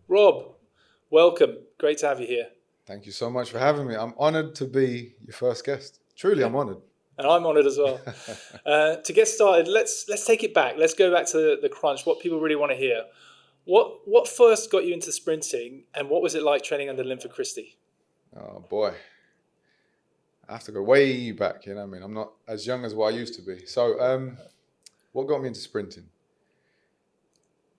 Rob, welcome. Great to have you here. Thank you so much for having me. I'm honored to be your first guest. Truly, I'm honored. And I'm honoured as well. To get started, let's take it back. Let's go back to the crunch. What people really want to hear. What first got you into sprinting, and what was it like training under Linford Christie? Oh boy, I have to go way back. You know what I mean? I'm not as young as what I used to be. So, what got me into sprinting?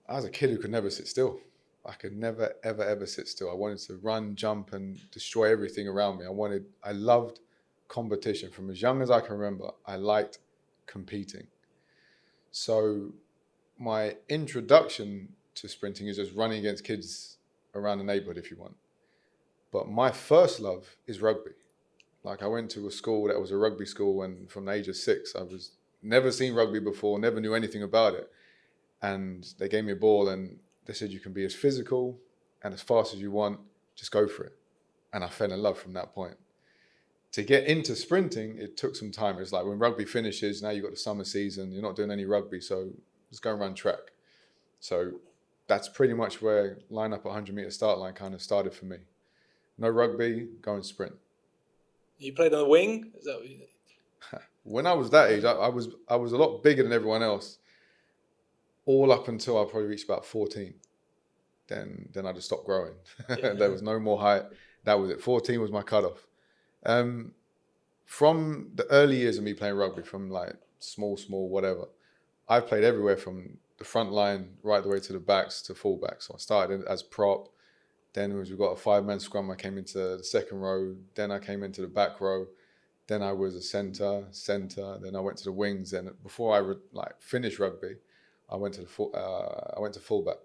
I was a kid who could never sit still. I could never, ever, ever sit still. I wanted to run, jump, and destroy everything around me. I loved competition. From as young as I can remember, I liked competing. So my introduction to sprinting is just running against kids around the neighborhood, if you want. But my first love is rugby. Like, I went to a school that was a rugby school, and from the age of 6, I was never seen rugby before, never knew anything about it. And they gave me a ball and they said, you can be as physical and as fast as you want, just go for it. And I fell in love from that point. To get into sprinting, it took some time. It's like when rugby finishes, now you've got the summer season, you're not doing any rugby, so just go and run track. So that's pretty much where line up 100-meter start line kind of started for me. No rugby, go and sprint. You played on the wing? Is that what you... When I was that age, I was a lot bigger than everyone else, all up until I probably reached about 14. Then I just stopped growing. There was no more height. That was it. 14 was my cutoff. From the early years of me playing rugby, from like small, whatever, I've played everywhere from the front line right the way to the backs to fullback. So I started as prop. Then we got a 5-man scrum. I came into the second row. Then I came into the back row. Then I was a centre. Then I went to the wings. And before I finished rugby, I went to fullback.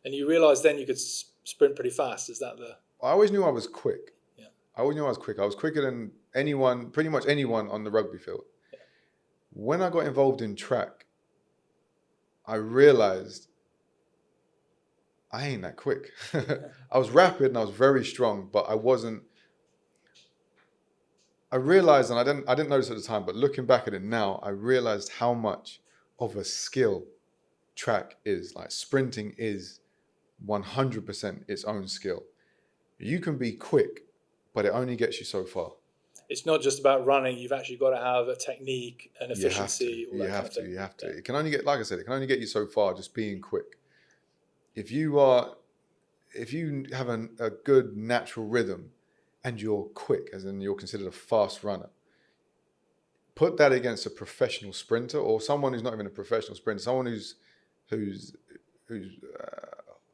And you realised then you could sprint pretty fast. Is that the... I always knew I was quick. Yeah. I always knew I was quick. I was quicker than anyone, pretty much anyone on the rugby field. Yeah. When I got involved in track, I realised I ain't that quick. I was rapid and I was very strong, but I wasn't. I realised, and I didn't notice at the time, but looking back at it now, I realised how much of a skill track is. Like, sprinting is 100% its own skill. You can be quick, but it only gets you so far. It's not just about running. You've actually got to have a technique and efficiency. You have to. Yeah. It can only get, like I said, it can only get you so far just being quick. If you have a good natural rhythm and you're quick, as in you're considered a fast runner, put that against a professional sprinter or someone who's not even a professional sprinter, someone who's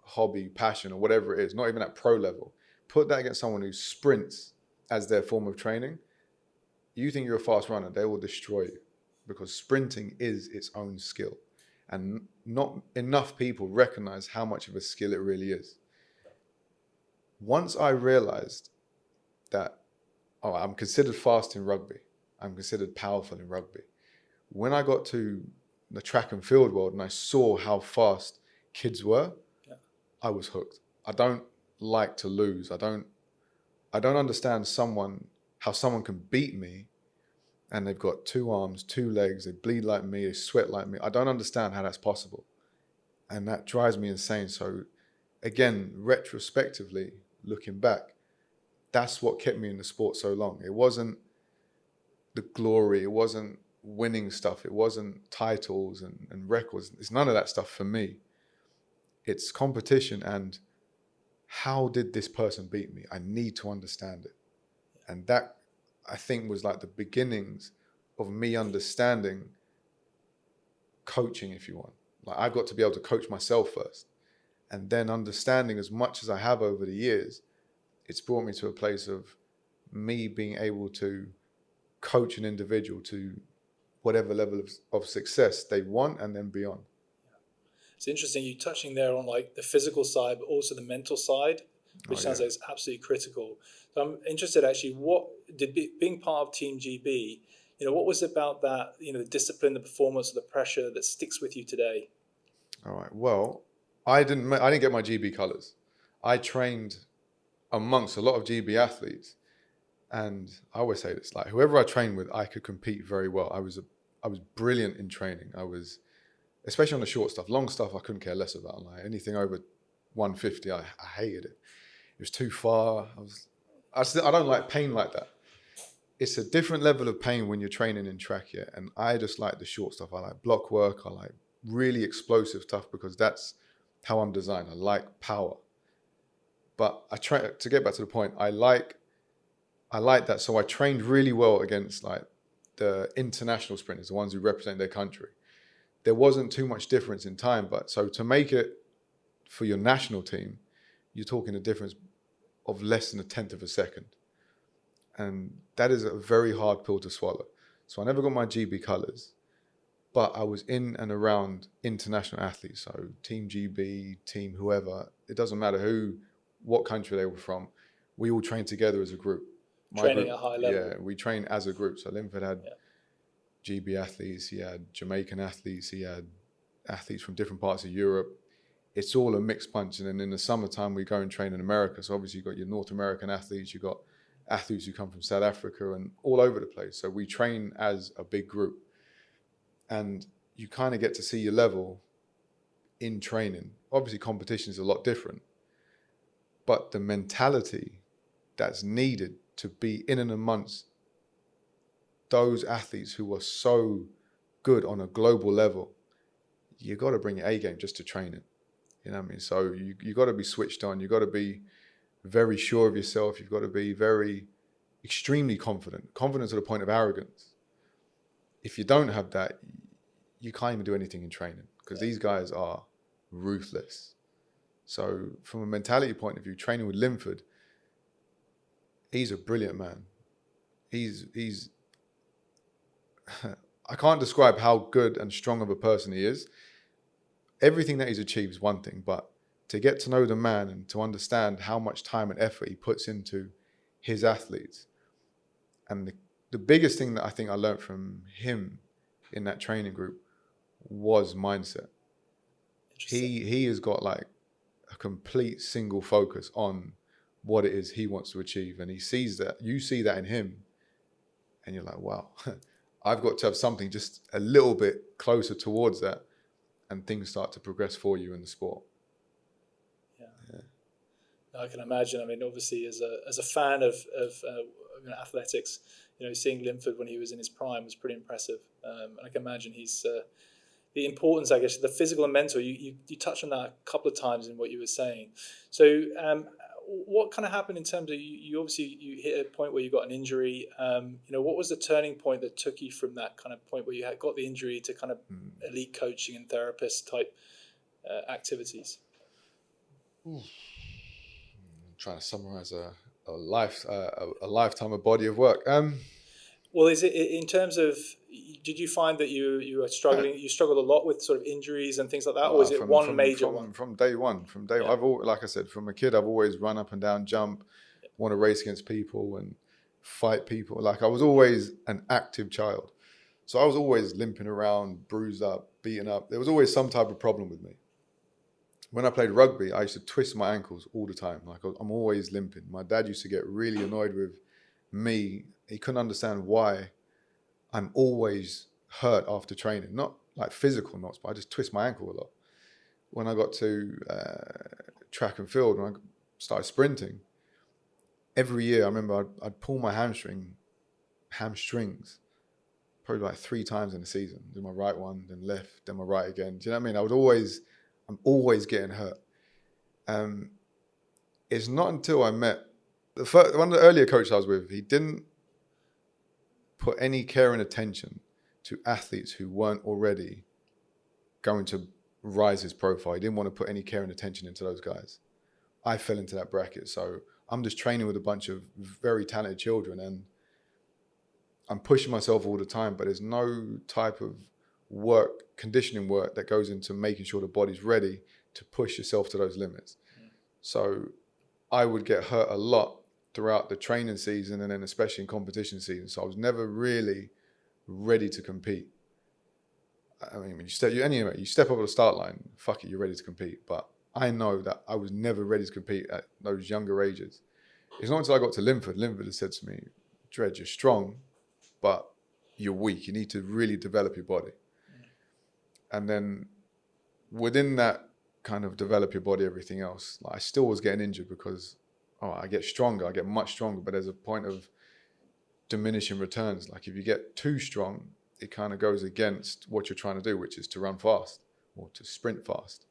hobby, passion, or whatever it is, not even at pro level. Put that against someone who sprints as their form of training. You think you're a fast runner, they will destroy you, because sprinting is its own skill. And not enough people recognize how much of a skill it really is. Once I realized that, I'm considered fast in rugby, I'm considered powerful in rugby. When I got to the track and field world and I saw how fast kids were, I was hooked. I don't like to lose. I don't understand how someone can beat me and they've got 2 arms, 2 legs, they bleed like me, they sweat like me. I don't understand how that's possible. And that drives me insane. So again, retrospectively, looking back, that's what kept me in the sport so long. It wasn't the glory, it wasn't winning stuff, it wasn't titles and records. It's none of that stuff for me. It's competition and how did this person beat me? I need to understand it. And that, I think, was like the beginnings of me understanding coaching, if you want. Like, I've got to be able to coach myself first. And then understanding as much as I have over the years, it's brought me to a place of me being able to coach an individual to whatever level of success they want and then beyond. It's interesting you touching there on like the physical side, but also the mental side, which sounds like it's absolutely critical. So I'm interested actually, what did being part of Team GB, what was it about that, the discipline, the performance, the pressure that sticks with you today? All right. Well, I didn't get my GB colours. I trained amongst a lot of GB athletes, and I always say this: like, whoever I trained with, I could compete very well. I was brilliant in training. I was, especially on the short stuff. Long stuff, I couldn't care less about. Like anything over 150. I hated it. It was too far. I don't like pain like that. It's a different level of pain when you're training in track, yeah. And I just like the short stuff. I like block work. I like really explosive stuff because that's how I'm designed. I like power. But I try to get back to the point. I like that. So I trained really well against like the international sprinters, the ones who represent their country. There wasn't too much difference in time, but so to make it for your national team, you're talking a difference of less than 1/10 of a second. And that is a very hard pill to swallow. So I never got my GB colours, but I was in and around international athletes. So Team GB, Team whoever, it doesn't matter what country they were from. We all trained together as a group. Training at a high level. Yeah, we trained as a group. So Linford had GB athletes, he had Jamaican athletes, he had athletes from different parts of Europe. It's all a mixed bunch. And then in the summertime, we go and train in America. So obviously you've got your North American athletes, you've got athletes who come from South Africa and all over the place. So we train as a big group. And you kind of get to see your level in training. Obviously competition is a lot different. But the mentality that's needed to be in and amongst those athletes who are so good on a global level, you got to bring your A game just to train it. You know what I mean? So you got to be switched on. You got to be very sure of yourself. You've got to be extremely confident to the point of arrogance. If you don't have that, you can't even do anything in training because these guys are ruthless. So from a mentality point of view, training with Linford, he's a brilliant man. He's I can't describe how good and strong of a person he is. Everything that he's achieved is one thing, but to get to know the man and to understand how much time and effort he puts into his athletes. And the biggest thing that I think I learned from him in that training group was mindset. He has got like a complete single focus on what it is he wants to achieve. And he sees that, you see that in him and you're like, wow, I've got to have something just a little bit closer towards that and things start to progress for you in the sport. Yeah. I can imagine. I mean, obviously, as a fan of athletics, seeing Linford when he was in his prime was pretty impressive. And I can imagine he's the importance, I guess, the physical and mental. You touched on that a couple of times in what you were saying. So, what kind of happened in terms of you? Obviously, you hit a point where you got an injury. What was the turning point that took you from that kind of point where you had got the injury to kind of elite coaching and therapist type activities? I'm trying to summarize a lifetime, a body of work. Well, is it in terms of? Did you find that you were struggling? You struggled a lot with sort of injuries and things like that, or was it one major one? From day one. I've always, like I said, from a kid, I've always run up and down, jump, want to race against people and fight people. Like I was always an active child, so I was always limping around, bruised up, beaten up. There was always some type of problem with me. When I played rugby, I used to twist my ankles all the time. Like I'm always limping. My dad used to get really annoyed with me. He couldn't understand why I'm always hurt after training. Not like physical knots, but I just twist my ankle a lot. When I got to track and field, when I started sprinting, every year I remember I'd pull my hamstrings, probably like 3 times in the season. Do my right one, then left, then my right again. Do you know what I mean? I'm always getting hurt. It's not until I met one of the earlier coaches I was with, he didn't put any care and attention to athletes who weren't already going to rise his profile. He didn't want to put any care and attention into those guys. I fell into that bracket. So I'm just training with a bunch of very talented children and I'm pushing myself all the time, but there's no type of conditioning work that goes into making sure the body's ready to push yourself to those limits. So I would get hurt a lot throughout the training season and then especially in competition season. So I was never really ready to compete. I mean, you step over the start line, fuck it, you're ready to compete. But I know that I was never ready to compete at those younger ages. It's not until I got to Linford had said to me, Dredge, you're strong, but you're weak. You need to really develop your body. And then within that kind of develop your body, everything else, like I still was getting injured because I get stronger, I get much stronger, but there's a point of diminishing returns. Like if you get too strong, it kind of goes against what you're trying to do, which is to run fast or to sprint fast.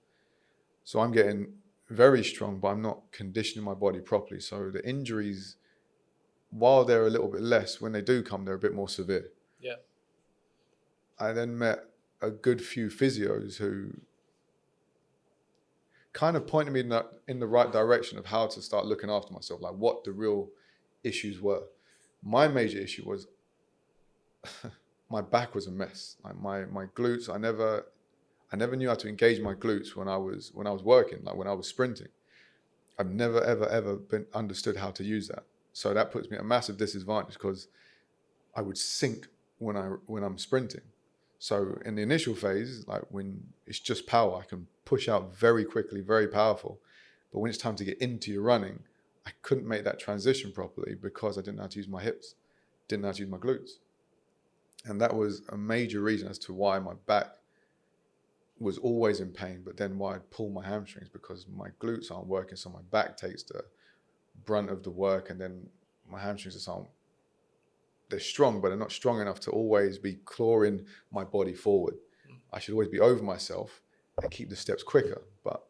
So I'm getting very strong, but I'm not conditioning my body properly. So the injuries, while they're a little bit less, when they do come, they're a bit more severe. Yeah. I then met a good few physios who kind of pointed me in the right direction of how to start looking after myself, like what the real issues were. My major issue was my back was a mess. Like my glutes, I never knew how to engage my glutes when I was working, like when I was sprinting. I've never ever been understood how to use that. So that puts me at a massive disadvantage because I would sink when I'm sprinting. So in the initial phase, like when it's just power, I can push out very quickly, very powerful. But when it's time to get into your running, I couldn't make that transition properly because I didn't know how to use my hips, didn't know how to use my glutes. And that was a major reason as to why my back was always in pain, but then why I'd pull my hamstrings, because my glutes aren't working, so my back takes the brunt of the work, and then my hamstrings just aren't, they're strong, but they're not strong enough to always be clawing my body forward. I should always be over myself and keep the steps quicker, but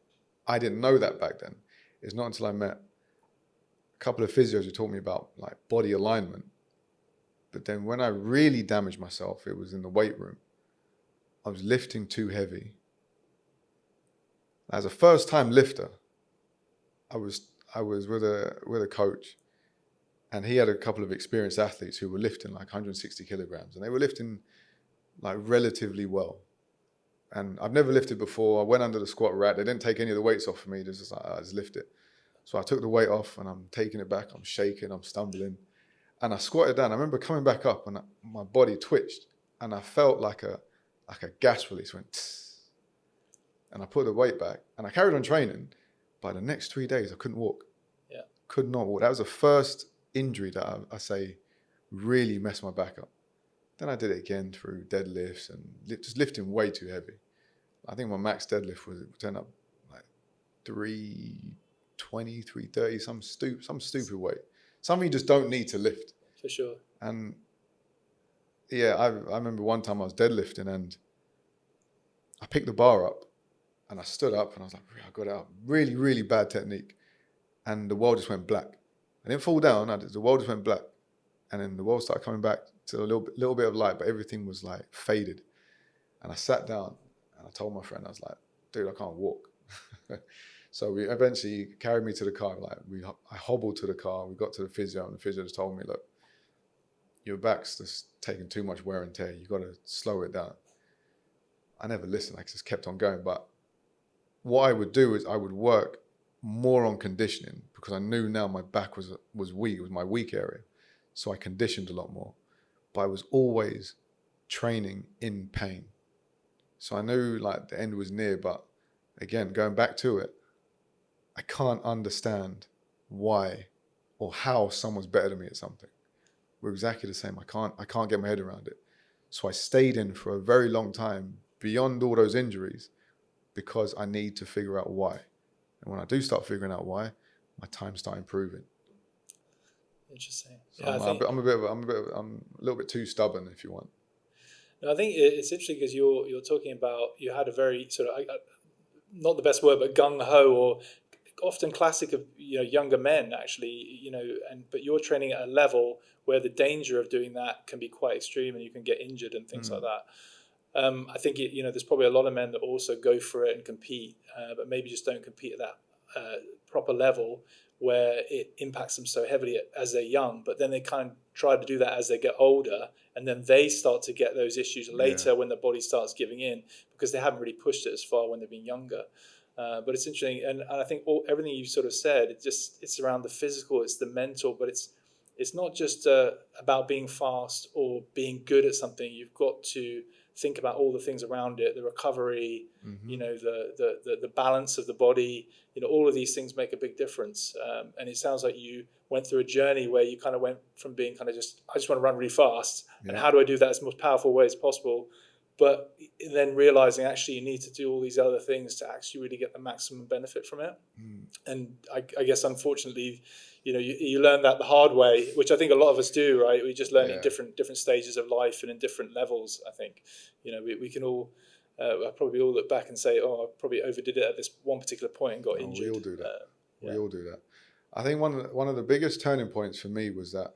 I didn't know that back then. It's not until I met a couple of physios who taught me about like body alignment. But then when I really damaged myself, it was in the weight room. I was lifting too heavy. As a first-time lifter, I was with a coach, and he had a couple of experienced athletes who were lifting like 160 kilograms, and they were lifting like relatively well. And I've never lifted before. I went under the squat rack. They didn't take any of the weights off of me. They just like, I just lift it. So I took the weight off, and I'm taking it back. I'm shaking. I'm stumbling, and I squatted down. I remember coming back up, and my body twitched, and I felt like a gas release went. Tss. And I put the weight back, and I carried on training. By the next 3 days, I couldn't walk. Yeah. Could not walk. That was the first injury that I say really messed my back up. Then I did it again through deadlifts and just lifting way too heavy. I think my max deadlift was turned up like 320, 330, some stupid weight. Something you just don't need to lift. For sure. And yeah, I remember one time I was deadlifting and I picked the bar up and I stood up and I was like, I got it out. Really, really bad technique. And the wall just went black. I didn't fall down. The wall just went black. And then the wall started coming back to a little bit of light, but everything was like faded. And I sat down and I told my friend, I was like, dude, I can't walk. So we eventually carried me to the car. I hobbled to the car. We got to the physio, and the physio just told me, look, your back's just taking too much wear and tear. You got to slow it down. I never listened. I just kept on going. But what I would do is I would work more on conditioning, because I knew now my back was weak. It was my weak area. So I conditioned a lot more. But I was always training in pain. So I knew like the end was near, but again, going back to it, I can't understand why or how someone's better than me at something. We're exactly the same. I can't get my head around it. So I stayed in for a very long time beyond all those injuries, because I need to figure out why. And when I do start figuring out why, my time start improving. Interesting. So Yeah, I'm a little bit too stubborn, if you want. No, I think it's interesting because you're talking about, you had a very sort of, not the best word, but gung ho, or often classic of younger men actually, but you're training at a level where the danger of doing that can be quite extreme, and you can get injured and things like that. I think there's probably a lot of men that also go for it and compete, but maybe just don't compete at that proper level where it impacts them so heavily as they're young. But then they kind of try to do that as they get older, and then they start to get those issues later when the body starts giving in, because they haven't really pushed it as far when they've been younger. But it's interesting, and I think everything you sort of said, it's around the physical, it's the mental, but it's not just about being fast or being good at something. You've got to think about all the things around it, the recovery, the balance of the body. All of these things make a big difference. And it sounds like you went through a journey where you kind of went from being kind of I just want to run really fast, and how do I do that as the most powerful way as possible, but then realizing actually you need to do all these other things to actually really get the maximum benefit from it. And I guess unfortunately, you learn that the hard way, which I think a lot of us do, right? We just learn in different stages of life and in different levels. I think we can all probably all look back and say, oh, I probably overdid it at this one particular point and got injured. We all do that. We all do that. I think one of the biggest turning points for me was that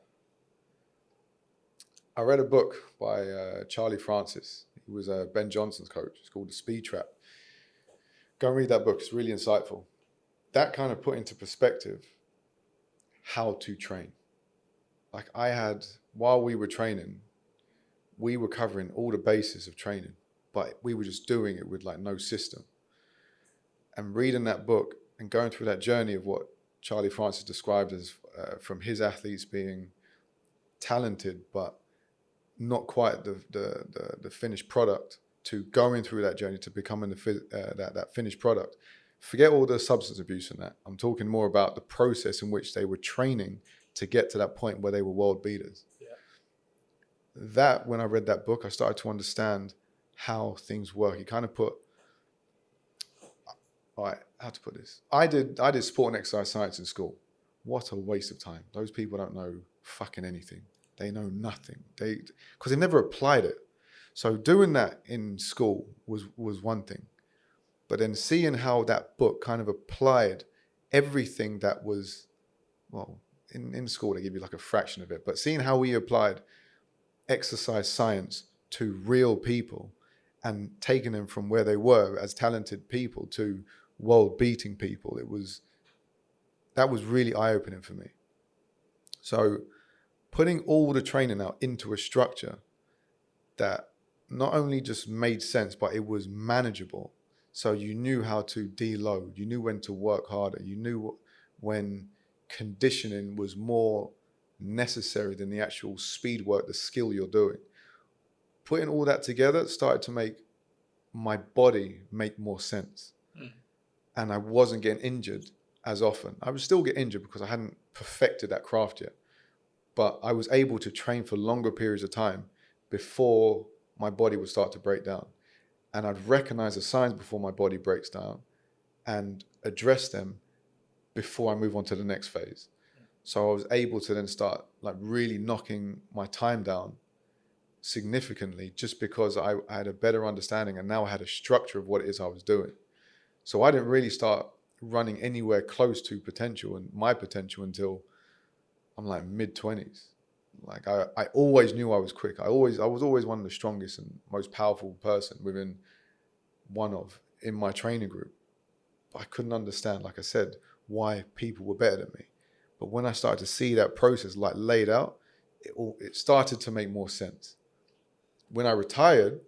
I read a book by Charlie Francis. He was Ben Johnson's coach. It's called The Speed Trap. Go and read that book. It's really insightful. That kind of put into perspective how to train. Like while we were training, we were covering all the bases of training, but we were just doing it with like no system. And reading that book and going through that journey of what Charlie Francis described as from his athletes being talented, but not quite the finished product, to going through that journey to becoming that finished product. Forget all the substance abuse and that. I'm talking more about the process in which they were training to get to that point where they were world beaters. Yeah. That, when I read that book, I started to understand how things work. He kind of put, all right, how to put this? I did sport and exercise science in school. What a waste of time. Those people don't know fucking anything. They know nothing. Because they never applied it. So doing that in school was one thing. But then seeing how that book kind of applied everything that was, well, in school they give you like a fraction of it, but seeing how we applied exercise science to real people and taking them from where they were as talented people to world-beating people, that was really eye-opening for me. So putting all the training out into a structure that not only just made sense, but it was manageable. So you knew how to deload, you knew when to work harder, you knew when conditioning was more necessary than the actual speed work, the skill you're doing. Putting all that together started to make my body make more sense. And I wasn't getting injured as often. I would still get injured because I hadn't perfected that craft yet. But I was able to train for longer periods of time before my body would start to break down. And I'd recognize the signs before my body breaks down and address them before I move on to the next phase. So I was able to then start like really knocking my time down significantly just because I had a better understanding and now I had a structure of what it is I was doing. So I didn't really start running anywhere close to potential and my potential until I'm like mid-20s. Like I always knew I was quick. I was always one of the strongest and most powerful person in my training group. But I couldn't understand, like I said, why people were better than me. But when I started to see that process like laid out, it started to make more sense. When I retired,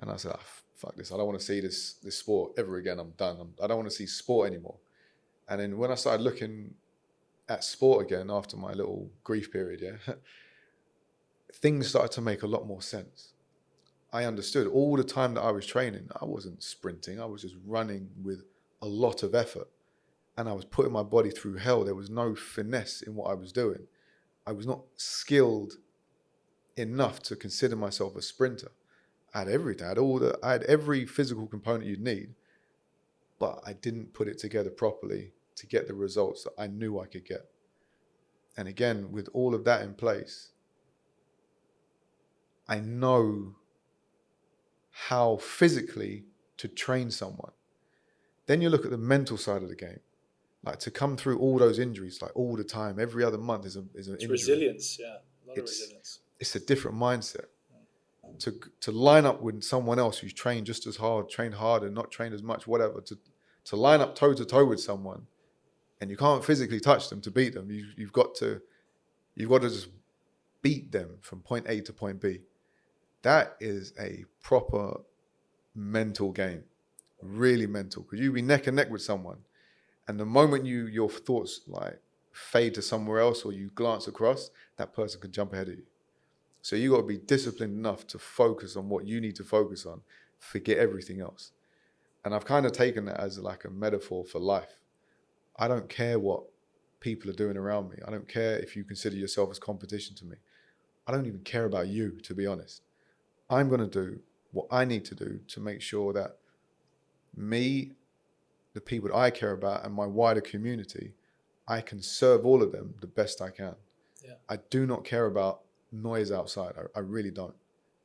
and I said, oh, fuck this, I don't want to see this sport ever again. I'm done. I don't want to see sport anymore. And then when I started looking at sport again after my little grief period, things started to make a lot more sense. I understood all the time that I was training, I wasn't sprinting. I was just running with a lot of effort. And I was putting my body through hell. There was no finesse in what I was doing. I was not skilled enough to consider myself a sprinter. I had everything. I had every physical component you'd need, but I didn't put it together properly to get the results that I knew I could get. And again, with all of that in place, I know how physically to train someone. Then you look at the mental side of the game. Like to come through all those injuries, like all the time, every other month is an injury. Resilience, yeah, a lot of resilience. It's a different mindset. To line up with someone else who's trained just as hard, trained harder, not trained as much, whatever. To line up toe to toe with someone, and you can't physically touch them to beat them. You've got to just beat them from point A to point B. That is a proper mental game, really mental. Because you be neck and neck with someone. And the moment your thoughts like fade to somewhere else or you glance across, that person can jump ahead of you. So you got to be disciplined enough to focus on what you need to focus on, forget everything else. And I've kind of taken that as like a metaphor for life. I don't care what people are doing around me. I don't care if you consider yourself as competition to me. I don't even care about you, to be honest. I'm going to do what I need to do to make sure that me, the people that I care about, and my wider community, I can serve all of them the best I can. Yeah. I do not care about noise outside. I really don't.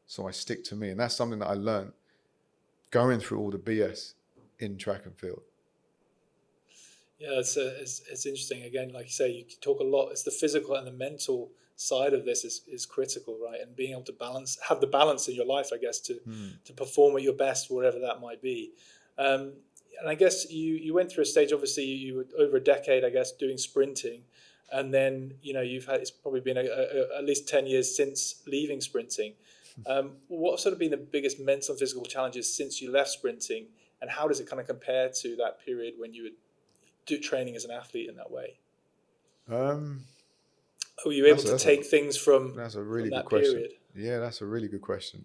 So I stick to me. And that's something that I learned going through all the BS in track and field. Yeah, it's interesting. Again, like you say, you talk a lot. It's the physical and the mental side of this is critical, right? And being able to have the balance in your life, I guess, to perform at your best, whatever that might be. And I guess you went through a stage. Obviously, you were over a decade, I guess, doing sprinting, and then you've had, it's probably been at least 10 years since leaving sprinting. What sort of been the biggest mental and physical challenges since you left sprinting, and how does it kind of compare to that period when you were do training as an athlete in that way? Were you able to take things from that's a really good that question. period? Yeah, that's a really good question.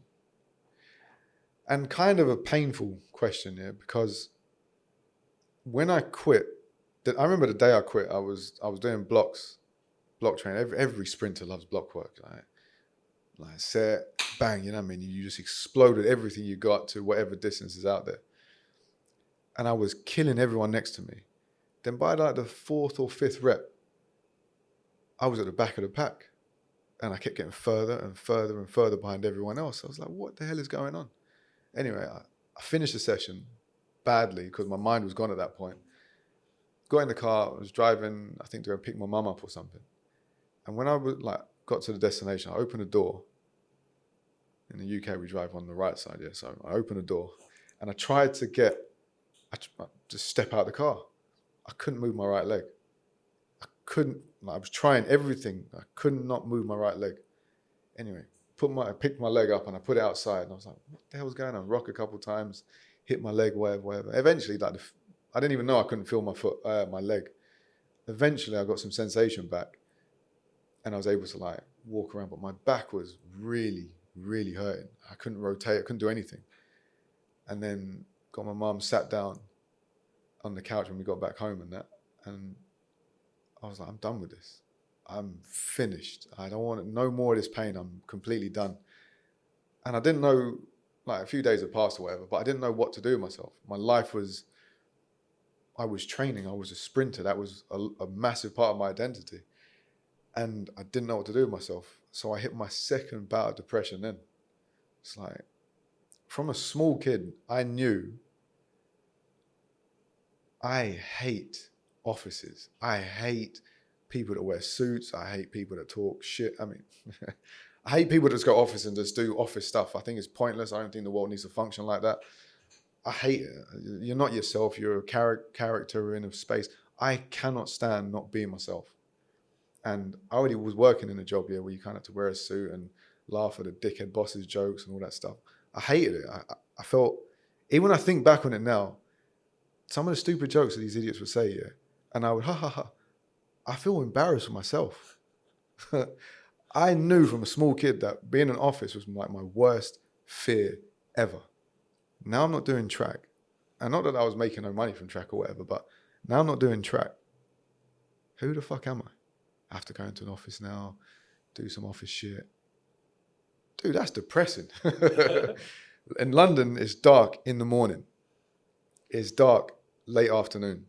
And kind of a painful question, yeah, because when I quit, I remember the day I quit, I was doing block training. Every sprinter loves block work. Like set, bang, you know what I mean? You just exploded everything you got to whatever distance is out there. And I was killing everyone next to me. Then by like the 4th or 5th rep, I was at the back of the pack. And I kept getting further and further and further behind everyone else. I was like, what the hell is going on? Anyway, I finished the session badly because my mind was gone at that point. Got in the car, I was driving, I think to go pick my mum up or something. And when I got to the destination, I opened the door. In the UK, we drive on the right side, yeah. So I opened the door and I tried to just step out of the car. I couldn't move my right leg. I was trying everything. I could not move my right leg. Anyway, I picked my leg up and I put it outside. And I was like, what the hell's going on? Rock a couple times, hit my leg, whatever. Eventually, I didn't even know I couldn't feel my leg. Eventually, I got some sensation back and I was able to walk around, but my back was really, really hurting. I couldn't rotate. I couldn't do anything. And then got my mum sat down on the couch when we got back home and I was like, I'm done with this. I'm finished. I don't want no more of this pain. I'm completely done. And I didn't know, a few days had passed or whatever, but I didn't know what to do with myself. I was training. I was a sprinter. That was a massive part of my identity. And I didn't know what to do with myself. So I hit my second bout of depression then. It's like, from a small kid, I knew I hate offices. I hate people that wear suits. I hate people that talk shit. I mean, I hate people that just go office and just do office stuff. I think it's pointless. I don't think the world needs to function like that. I hate it. You're not yourself. You're a character in a space. I cannot stand not being myself. And I already was working in a job here where you kind of had to wear a suit and laugh at the dickhead boss's jokes and all that stuff. I hated it. I felt, even when I think back on it now, some of the stupid jokes that these idiots would say, yeah, and I would, ha, ha, ha. I feel embarrassed for myself. I knew from a small kid that being in an office was like my worst fear ever. Now I'm not doing track. And not that I was making no money from track or whatever, but now I'm not doing track. Who the fuck am I? I have to go into an office now, do some office shit. Dude, that's depressing. In London, it's dark in the morning. It's dark late afternoon.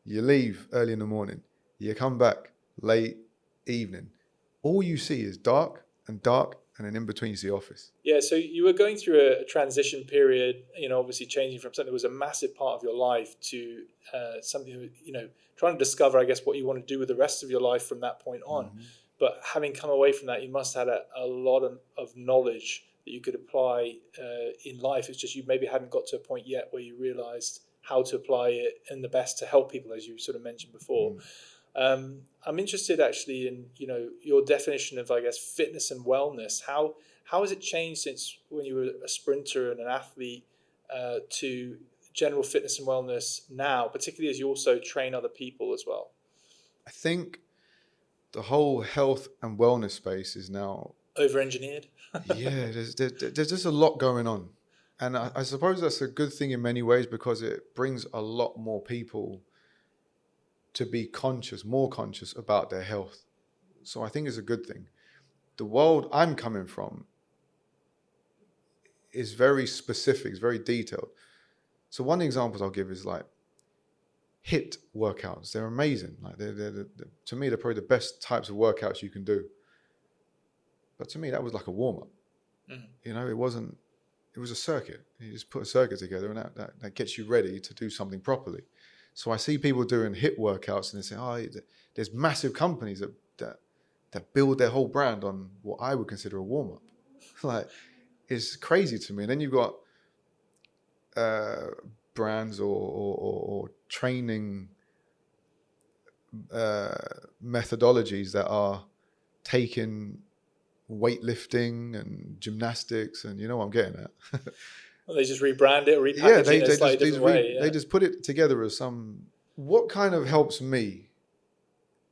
You leave early in the morning. You come back late evening. All you see is dark, and then in between you see office. Yeah, so you were going through a transition period, obviously changing from something that was a massive part of your life to something, trying to discover, I guess, what you want to do with the rest of your life from that point on. Mm-hmm. But having come away from that, you must have had a lot of knowledge that you could apply in life. It's just you maybe hadn't got to a point yet where you realised how to apply it and the best to help people, as you sort of mentioned before. Mm. I'm interested actually in your definition of, I guess, fitness and wellness. How has it changed since when you were a sprinter and an athlete to general fitness and wellness now, particularly as you also train other people as well? I think the whole health and wellness space is now over-engineered. Yeah, there's just a lot going on. And I suppose that's a good thing in many ways because it brings a lot more people to be more conscious about their health. So I think it's a good thing. The world I'm coming from, is very specific, it's very detailed. So one of the examples I'll give is like HIIT workouts. They're amazing. Like they're to me, they're probably the best types of workouts you can do. But to me, that was like a warm-up. You know, it was a circuit. You just put a circuit together and that gets you ready to do something properly. So I see people doing HIIT workouts and they say, oh, there's massive companies that build their whole brand on what I would consider a warm-up. Like, it's crazy to me. And then you've got brands or training methodologies that are taking weightlifting and gymnastics, and you know what I'm getting at. Well, they just rebrand it or repackage it in a slightly different way. They just put it together as what kind of helps me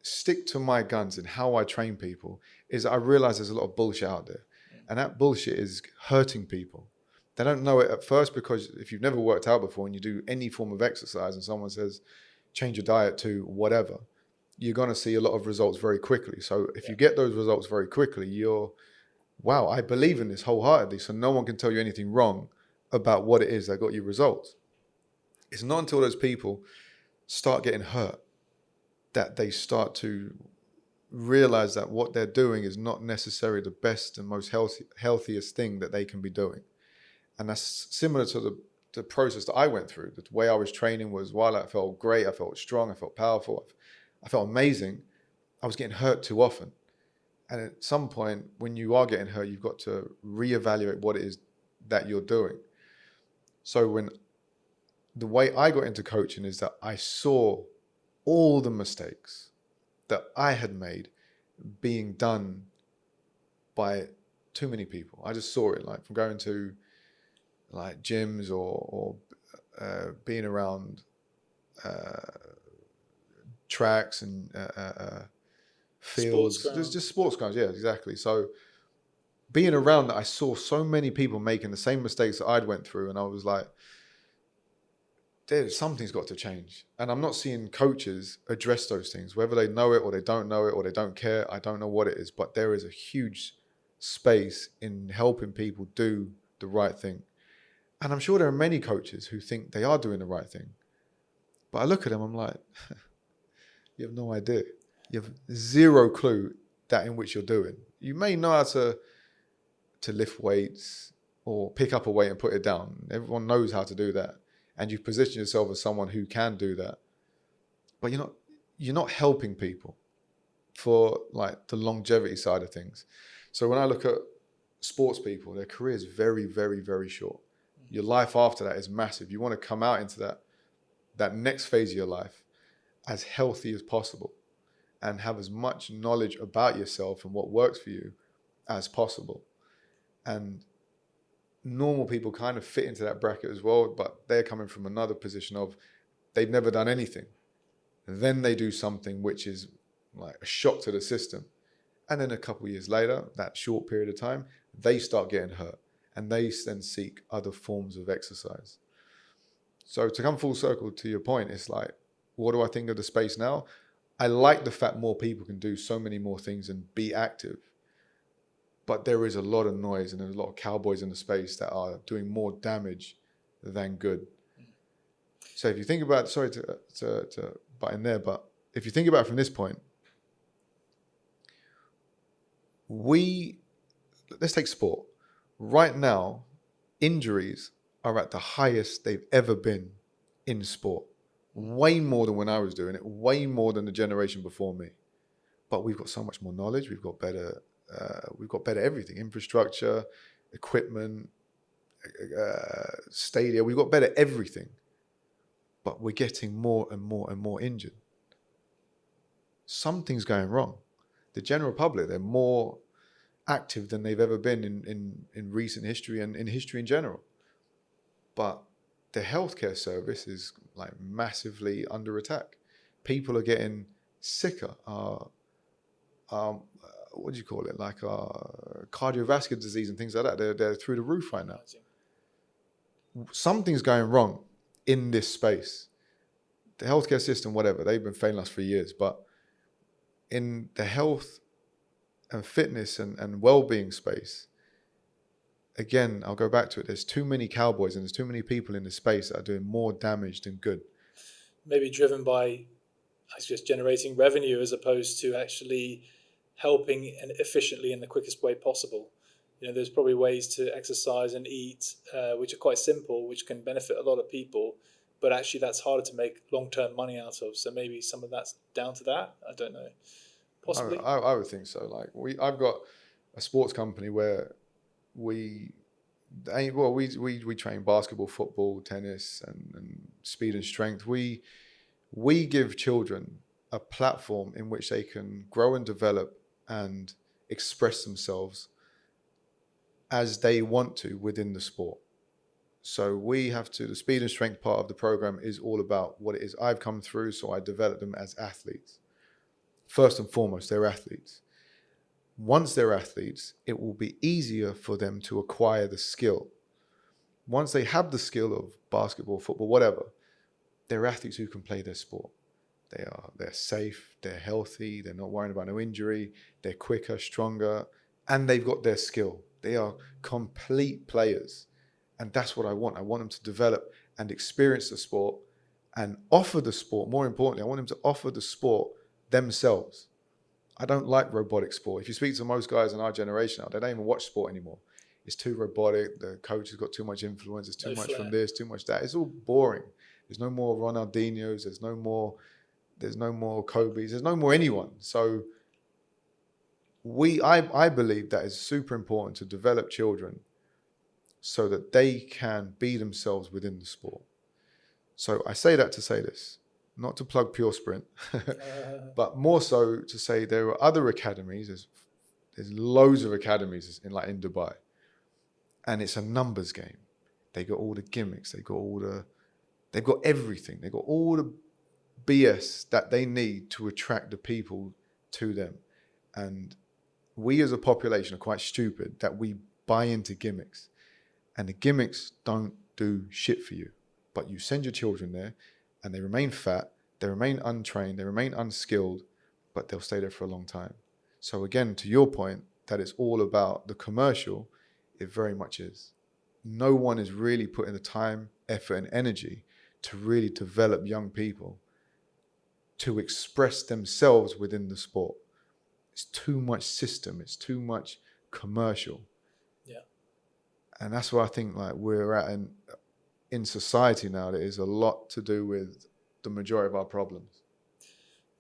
stick to my guns in how I train people is I realize there's a lot of bullshit out there. And that bullshit is hurting people. They don't know it at first, because if you've never worked out before and you do any form of exercise and someone says, change your diet to whatever, you're going to see a lot of results very quickly. So if you get those results very quickly, wow, I believe in this wholeheartedly. So no one can tell you anything wrong about what it is that got you results. It's not until those people start getting hurt that they start to realize that what they're doing is not necessarily the best and most healthiest thing that they can be doing. And that's similar to the process that I went through. The way I was training was, while I felt great, I felt strong, I felt powerful, I felt amazing, I was getting hurt too often. And at some point, when you are getting hurt, you've got to reevaluate what it is that you're doing. So the way I got into coaching is that I saw all the mistakes that I had made being done by too many people. I just saw it, like from going to like gyms or being around tracks and fields, just sports grounds. Yeah, exactly. So being around that, I saw so many people making the same mistakes that I'd went through, and I was like, something's got to change. And I'm not seeing coaches address those things, whether they know it or they don't know it or they don't care. I don't know what it is, but there is a huge space in helping people do the right thing. And I'm sure there are many coaches who think they are doing the right thing. But I look at them, I'm like, you have no idea. You have zero clue that in which you're doing. You may know how to lift weights or pick up a weight and put it down. Everyone knows how to do that. And you've positioned yourself as someone who can do that. But you're not helping people for like the longevity side of things. So when I look at sports people, their career is very, very, very short. Your life after that is massive. You want to come out into that next phase of your life as healthy as possible and have as much knowledge about yourself and what works for you as possible. And normal people kind of fit into that bracket as well, but they're coming from another position of they've never done anything. Then they do something which is like a shock to the system. And then a couple of years later, that short period of time, they start getting hurt and they then seek other forms of exercise. So to come full circle to your point, it's like, what do I think of the space now? I like the fact more people can do so many more things and be active. But there is a lot of noise and there's a lot of cowboys in the space that are doing more damage than good. So if you think about, sorry to butt in there, but if you think about it from this point, let's take sport. Right now, injuries are at the highest they've ever been in sport. Way more than when I was doing it, way more than the generation before me. But we've got so much more knowledge, we've got better everything, infrastructure, equipment, stadia, we've got better everything. But we're getting more and more and more injured. Something's going wrong. The general public, they're more active than they've ever been in recent history and in history in general. But the healthcare service is like massively under attack. People are getting sicker. What do you call it? Like cardiovascular disease and things like that. They're through the roof right now. Something's going wrong in this space. The healthcare system, whatever, they've been failing us for years. But in the health and fitness and well-being space, again, I'll go back to it. There's too many cowboys and there's too many people in the space that are doing more damage than good. Maybe driven by, I guess, generating revenue as opposed to actually helping and efficiently in the quickest way possible. There's probably ways to exercise and eat, which are quite simple, which can benefit a lot of people, but actually that's harder to make long-term money out of. So maybe some of that's down to that. I don't know. Possibly. I would think so. Like I've got a sports company where we train basketball, football, tennis, and speed and strength. We give children a platform in which they can grow and develop and express themselves as they want to within the sport. So the speed and strength part of the program is all about what it is I've come through, so I develop them as athletes. First and foremost, they're athletes. Once they're athletes, it will be easier for them to acquire the skill. Once they have the skill of basketball, football, whatever, they're athletes who can play their sport. They're safe, they're healthy, they're not worrying about no injury, they're quicker, stronger, and they've got their skill. They are complete players. And that's what I want. I want them to develop and experience the sport and offer the sport. More importantly, I want them to offer the sport themselves. I don't like robotic sport. If you speak to most guys in our generation now, they don't even watch sport anymore. It's too robotic. The coach has got too much influence. There's too much from this, too much that. It's all boring. There's no more Ronaldinho's. There's no more Kobe's. There's no more anyone. So I believe that is super important to develop children so that they can be themselves within the sport. So I say that to say this, not to plug Pure Sprint, but more so to say there are other academies. There's loads of academies in Dubai, and it's a numbers game. They got all the gimmicks. They've got everything. They've got all the BS that they need to attract the people to them. And we as a population are quite stupid that we buy into gimmicks. And the gimmicks don't do shit for you. But you send your children there and they remain fat, they remain untrained, they remain unskilled, but they'll stay there for a long time. So again, to your point, that it's all about the commercial, it very much is. No one is really putting the time, effort, and energy to really develop young people to express themselves within the sport. It's too much system, it's too much commercial. Yeah. And that's where I think we're at in society now. That is a lot to do with the majority of our problems.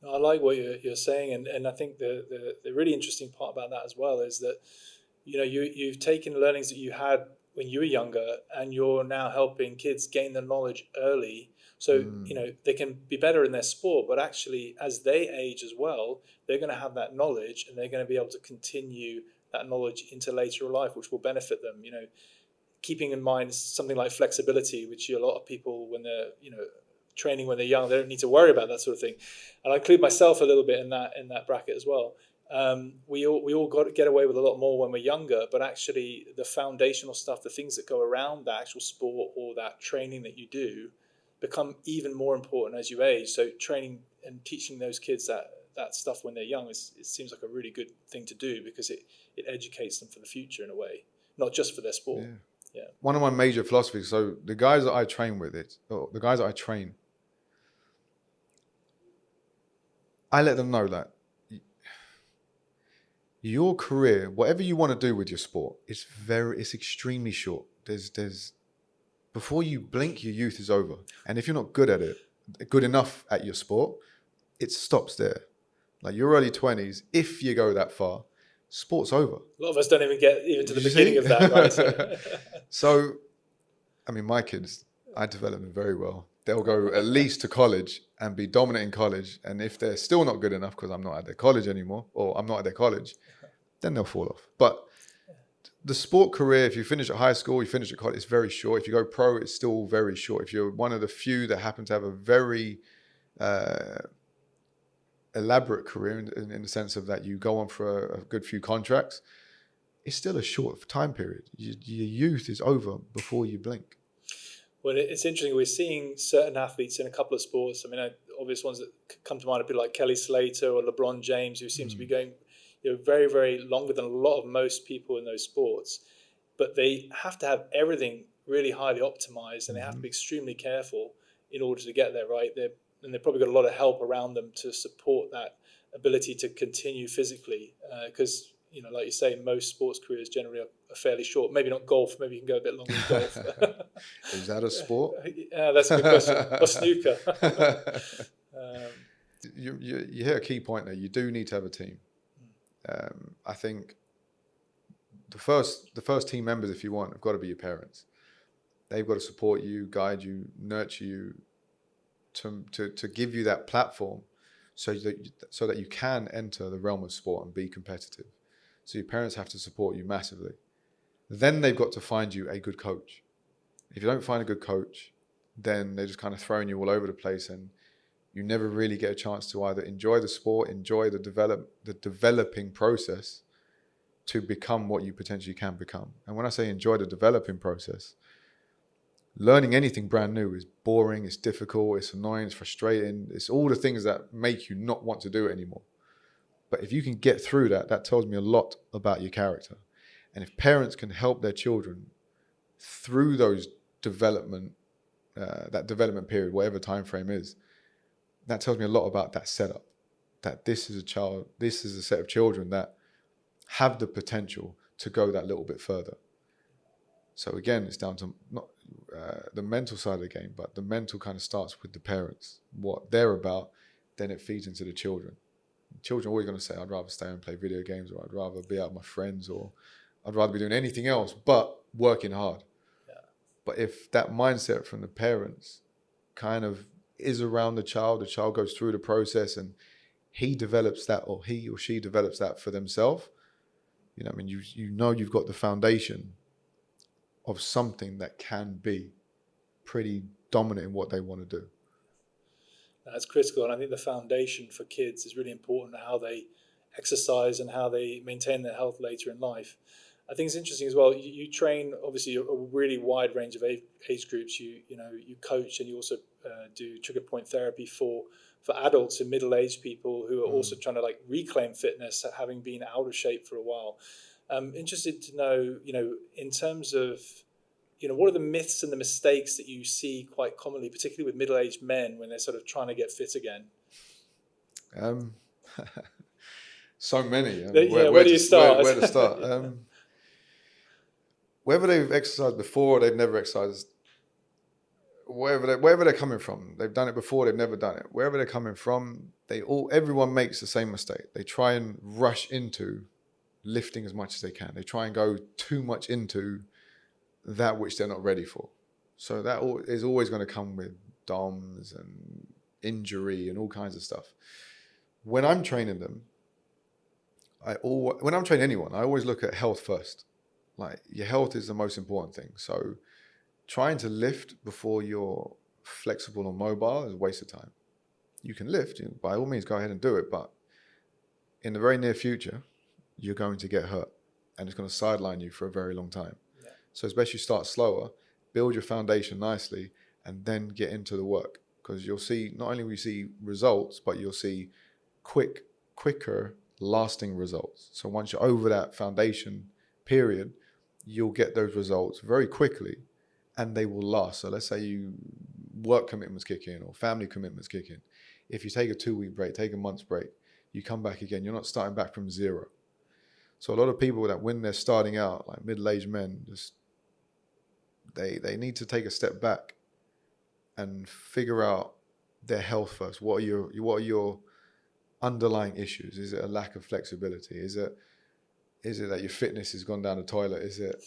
I like what you're saying, and I think the really interesting part about that as well is that you've taken learnings that you had when you were younger, and you're now helping kids gain the knowledge early, so they can be better in their sport. But actually, as they age as well, they're going to have that knowledge, and they're going to be able to continue that knowledge into later life, which will benefit them. Keeping in mind something like flexibility, which a lot of people, when they're training when they're young, they don't need to worry about that sort of thing. And I include myself a little bit in that bracket as well. We all got to get away with a lot more when we're younger, but actually the foundational stuff, the things that go around the actual sport or that training that you do, become even more important as you age. So training and teaching those kids that stuff when they're young, it seems like a really good thing to do, because it educates them for the future in a way, not just for their sport. Yeah. One of my major philosophies, so the guys that I train I let them know that your career, whatever you want to do with your sport, it's extremely short. There's before you blink, your youth is over. And if you're not good enough at your sport, it stops there. Like your early 20s, if you go that far, sport's over. A lot of us don't even get to the beginning of that, right? So, I mean, my kids, I develop them very well. They'll go at least to college and be dominant in college. And if they're still not good enough because I'm not at their college anymore, or I'm not at their college, then they'll fall off. But the sport career, if you finish at high school, you finish at college, it's very short. If you go pro, it's still very short. If you're one of the few that happen to have a very elaborate career in the sense of that you go on for a good few contracts, it's still a short time period. Your youth is over before you blink. Well, it's interesting. We're seeing certain athletes in a couple of sports. I mean, obvious ones that come to mind are people like Kelly Slater or LeBron James, who seem to be going very, very longer than a lot of most people in those sports. but they have to have everything really highly optimized, and they have to be extremely careful in order to get there, right? They've probably got a lot of help around them to support that ability to continue physically, because like you say, most sports careers generally are fairly short. Maybe not golf. Maybe you can go a bit longer in golf. Is that a sport? That's a good question. Or snooker. You hit a key point there. You do need to have a team. I think the first team members, if you want, have got to be your parents. They've got to support you, guide you, nurture you, to give you that platform, so that you can enter the realm of sport and be competitive. So your parents have to support you massively. Then they've got to find you a good coach. If you don't find a good coach, then they're just kind of throwing you all over the place, and you never really get a chance to either enjoy the sport, enjoy the developing process to become what you potentially can become. And when I say enjoy the developing process, learning anything brand new is boring, it's difficult, it's annoying, it's frustrating. It's all the things that make you not want to do it anymore. But if you can get through that, that tells me a lot about your character. And if parents can help their children through those that development period, whatever time frame is, that tells me a lot about that setup. That this is a set of children that have the potential to go that little bit further. So again, it's down to not the mental side of the game, but the mental kind of starts with the parents, what they're about, then it feeds into the children. Children are always going to say, I'd rather stay and play video games, or I'd rather be out with my friends, or I'd rather be doing anything else but working hard. Yeah. But if that mindset from the parents kind of is around the child goes through the process and he develops that, or he or she develops that for themselves, you've got the foundation of something that can be pretty dominant in what they want to do. That's critical, and I think the foundation for kids is really important, how they exercise and how they maintain their health later in life. I think it's interesting as well. You train obviously a really wide range of age groups. You coach, and you also do trigger point therapy for adults and middle-aged people who are also trying to reclaim fitness, having been out of shape for a while. I'm interested to know, in terms of, what are the myths and the mistakes that you see quite commonly, particularly with middle-aged men when they're sort of trying to get fit again? So many. Where do you start? Where to start? Whether they've exercised before or they've never exercised, wherever they're coming from, they've done it before, they've never done it. Wherever they're coming from, everyone makes the same mistake. They try and rush into lifting as much as they can. They try and go too much into that which they're not ready for. So that is always going to come with DOMs and injury and all kinds of stuff. When I'm training them, when I'm training anyone, I always look at health first. Your health is the most important thing. So trying to lift before you're flexible or mobile is a waste of time. You can lift, by all means, go ahead and do it. But in the very near future, you're going to get hurt, and it's going to sideline you for a very long time. Yeah. So it's best you start slower, build your foundation nicely, and then get into the work. Because you'll see, not only will you see results, but you'll see quicker, lasting results. So once you're over that foundation period, you'll get those results very quickly, and they will last. So let's say work commitments kick in or family commitments kick in. If you take a 2-week break, take a month's break, you come back again, you're not starting back from zero. So a lot of people that when they're starting out, like middle-aged men, just they need to take a step back and figure out their health first. What are your underlying issues? Is it a lack of flexibility? Is it that your fitness has gone down the toilet? Is it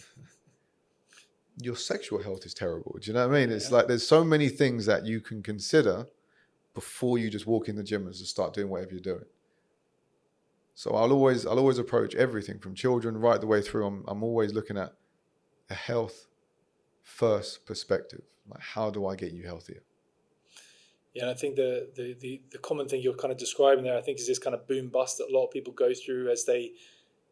your sexual health is terrible? Do you know what I mean? It's like there's so many things that you can consider before you just walk in the gym and just start doing whatever you're doing. So I'll always approach everything from children right the way through. I'm always looking at a health first perspective. Like, how do I get you healthier? Yeah, and I think the common thing you're kind of describing there, I think, is this kind of boom bust that a lot of people go through as they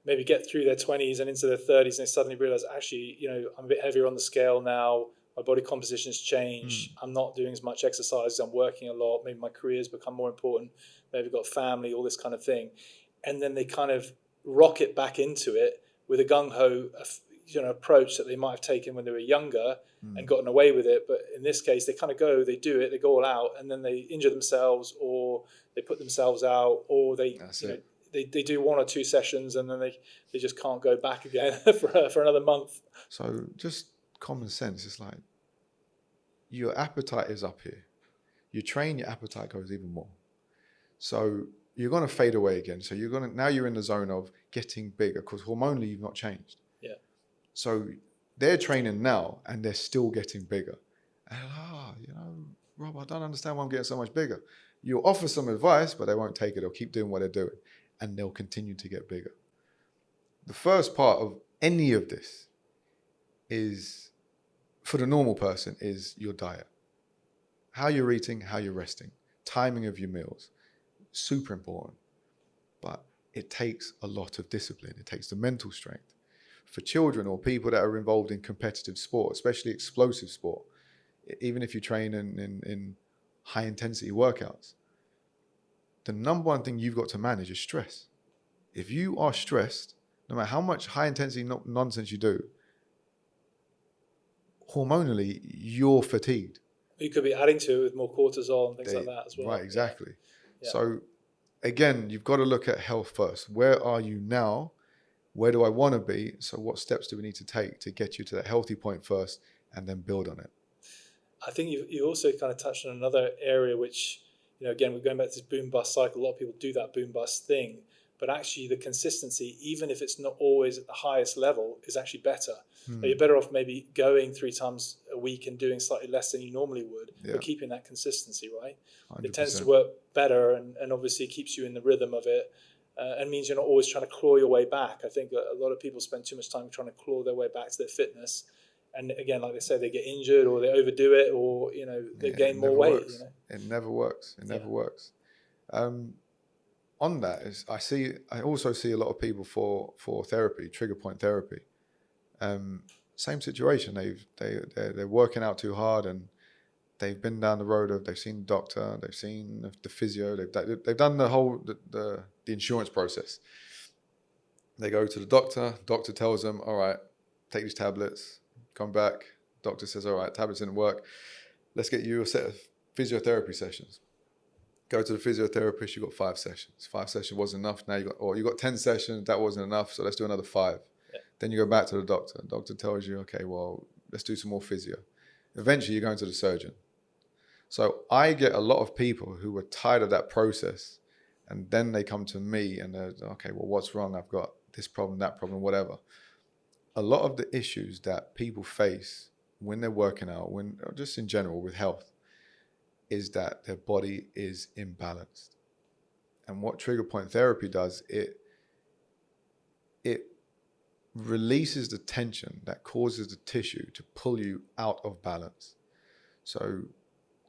maybe get through their 20s and into their 30s, and they suddenly realize, actually, I'm a bit heavier on the scale now. My body composition's changed. I'm not doing as much exercise. I'm working a lot. Maybe my career's become more important. Maybe I've got family, all this kind of thing. And then they kind of rocket back into it with a gung-ho, approach that they might have taken when they were younger and gotten away with it. But in this case, they kind of they do it, they go all out, and then they injure themselves, or they put themselves out, or they they do 1 or 2 sessions and then they just can't go back again for another month. So just common sense. It's like your appetite is up here. You train, your appetite goes even more. So you're going to fade away again. So now you're in the zone of getting bigger because hormonally you've not changed. Yeah. So they're training now and they're still getting bigger. And Rob, I don't understand why I'm getting so much bigger. You'll offer some advice, but they won't take it. They'll keep doing what they're doing and they'll continue to get bigger. The first part of any of this is, for the normal person, is your diet. How you're eating, how you're resting, timing of your meals. Super important. But it takes a lot of discipline. It takes the mental strength. For children or people that are involved in competitive sport, especially explosive sport, even if you train in high intensity workouts, the number one thing you've got to manage is stress. If you are stressed, no matter how much high intensity nonsense you do, hormonally, you're fatigued. You could be adding to it with more cortisol and things like that as well. Right, exactly. Yeah. So again, you've got to look at health first. Where are you now? Where do I want to be? So what steps do we need to take to get you to that healthy point first and then build on it? I think you also kind of touched on another area which, again, we're going back to this boom-bust cycle. A lot of people do that boom-bust thing. But actually the consistency, even if it's not always at the highest level, is actually better. You're better off maybe going 3 times a week and doing slightly less than you normally would, but keeping that consistency, right? 100%. It tends to work better and obviously keeps you in the rhythm of it and means you're not always trying to claw your way back. I think a lot of people spend too much time trying to claw their way back to their fitness. And again, like they say, they get injured or they overdo it or, they gain more weight. It never works. It never works. On that is I also see a lot of people for therapy, trigger point therapy. Same situation. They're working out too hard and they've been down the road of, they've seen the doctor, they've seen the physio, they've done the whole the insurance process. They go to the doctor tells them, all right, take these tablets, come back. Doctor says, all right, tablets didn't work. Let's get you a set of physiotherapy sessions. Go to the physiotherapist, you got 5 sessions. 5 sessions wasn't enough. Now you got 10 sessions, that wasn't enough, so let's do another 5. Yeah. Then you go back to the doctor. The doctor tells you, okay, well, let's do some more physio. Eventually, you're going to the surgeon. So I get a lot of people who are tired of that process, and then they come to me and they're, okay, well, what's wrong? I've got this problem, that problem, whatever. A lot of the issues that people face when they're working out, just in general with health, is that their body is imbalanced. And what trigger point therapy does, it releases the tension that causes the tissue to pull you out of balance. So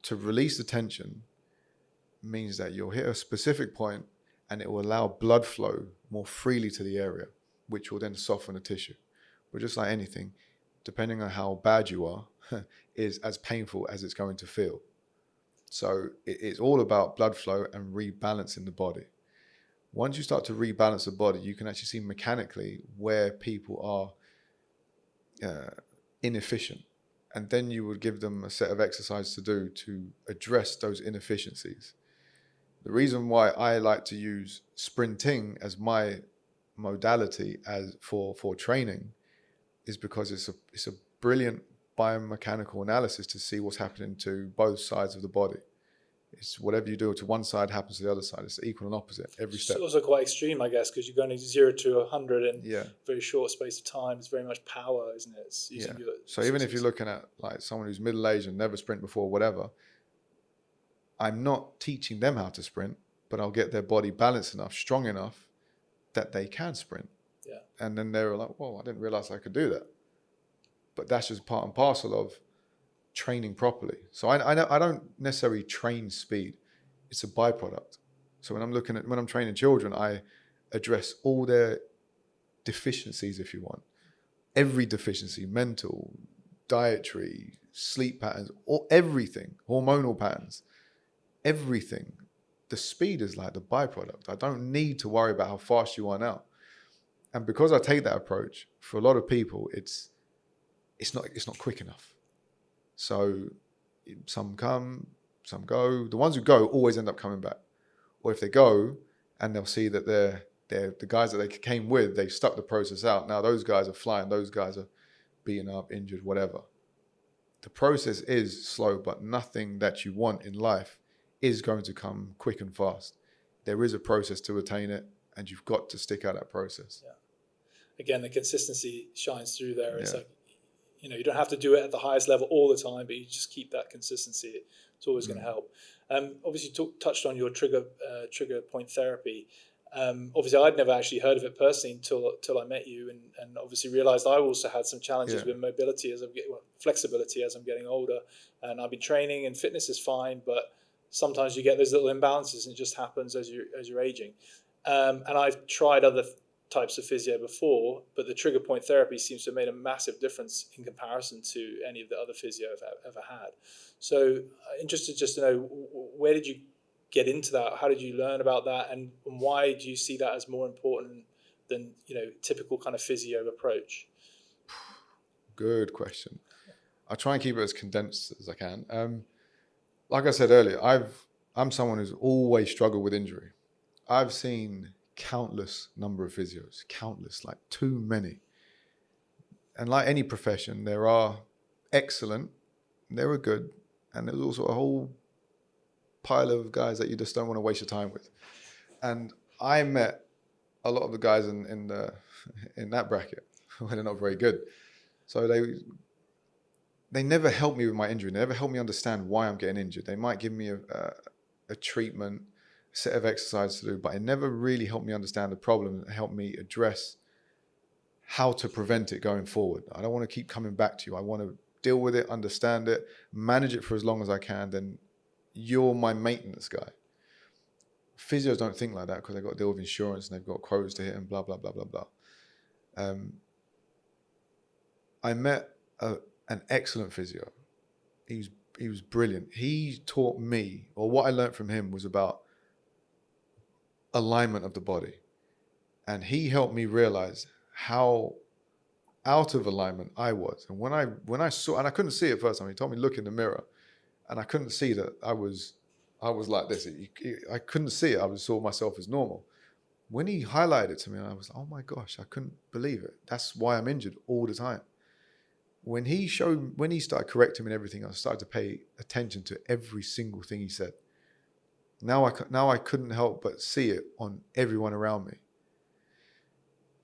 to release the tension means that you'll hit a specific point and it will allow blood flow more freely to the area, which will then soften the tissue. But just like anything, depending on how bad you are, is as painful as it's going to feel. So it's all about blood flow and rebalancing the body. Once you start to rebalance the body, you can actually see mechanically where people are inefficient. And then you would give them a set of exercises to do to address those inefficiencies. The reason why I like to use sprinting as my modality for training is because it's a brilliant biomechanical analysis to see what's happening to both sides of the body. It's whatever you do to one side happens to the other side. It's equal and opposite every step. It's also quite extreme, I guess, because you're going 0 to 100 in a very short space of time. It's very much power, isn't it? It's using So even if you're looking at like someone who's middle-aged and never sprint before, whatever, I'm not teaching them how to sprint, but I'll get their body balanced enough, strong enough that they can sprint. Yeah. And then they're like, whoa, I didn't realize I could do that. But that's just part and parcel of training properly. So I don't necessarily train speed. It's a byproduct. So when I'm training children, I address all their deficiencies, if you want. Every deficiency, mental, dietary, sleep patterns, everything, hormonal patterns, everything. The speed is like the byproduct. I don't need to worry about how fast you are now. And because I take that approach, for a lot of people, it's not quick enough. So some come, some go. The ones who go always end up coming back. Or if they go and they'll see that they're the guys that they came with, they stuck the process out. Now those guys are flying, those guys are beaten up, injured, whatever. The process is slow, but nothing that you want in life is going to come quick and fast. There is a process to attain it, and you've got to stick out that process. Yeah. Again, the consistency shines through there. It's Yeah. like, you don't have to do it at the highest level all the time, but you just keep that consistency. It's always going to help. Obviously, touched on your trigger point therapy. Obviously, I'd never actually heard of it personally until I met you, and obviously realised I also had some challenges with mobility flexibility as I'm getting older. And I've been training, and fitness is fine, but sometimes you get those little imbalances, and it just happens as you're aging. And I've tried other types of physio before, but the trigger point therapy seems to have made a massive difference in comparison to any of the other physio I've ever had. So interested just to know, where did you get into that? How did you learn about that, and why do you see that as more important than typical kind of physio approach? Good question. I try and keep it as condensed as I can. Like I said earlier, I'm someone who's always struggled with injury. I've seen countless number of physios, countless, like too many. And like any profession, there are excellent, there are good, and there's also a whole pile of guys that you just don't want to waste your time with. And I met a lot of the guys in that bracket when they're not very good. So they never helped me with my injury. They never helped me understand why I'm getting injured. They might give me a treatment, a set of exercises to do, but it never really helped me understand the problem and helped me address how to prevent it going forward. I don't want to keep coming back to you. I want to deal with it, understand it, manage it for as long as I can. Then you're my maintenance guy. Physios don't think like that because they've got to deal with insurance and they've got quotas to hit and blah, blah, blah, blah, blah. I met an excellent physio. He was brilliant. He taught me, or what I learned from him was about alignment of the body. And he helped me realize how out of alignment I was. And when I saw, and I couldn't see it first time, he told me, look in the mirror. And I couldn't see that I was like this. I couldn't see it. I saw myself as normal. When he highlighted it to me, I was, oh my gosh, I couldn't believe it. That's why I'm injured all the time. When he started correcting me and everything, I started to pay attention to every single thing he said. Now I couldn't help but see it on everyone around me.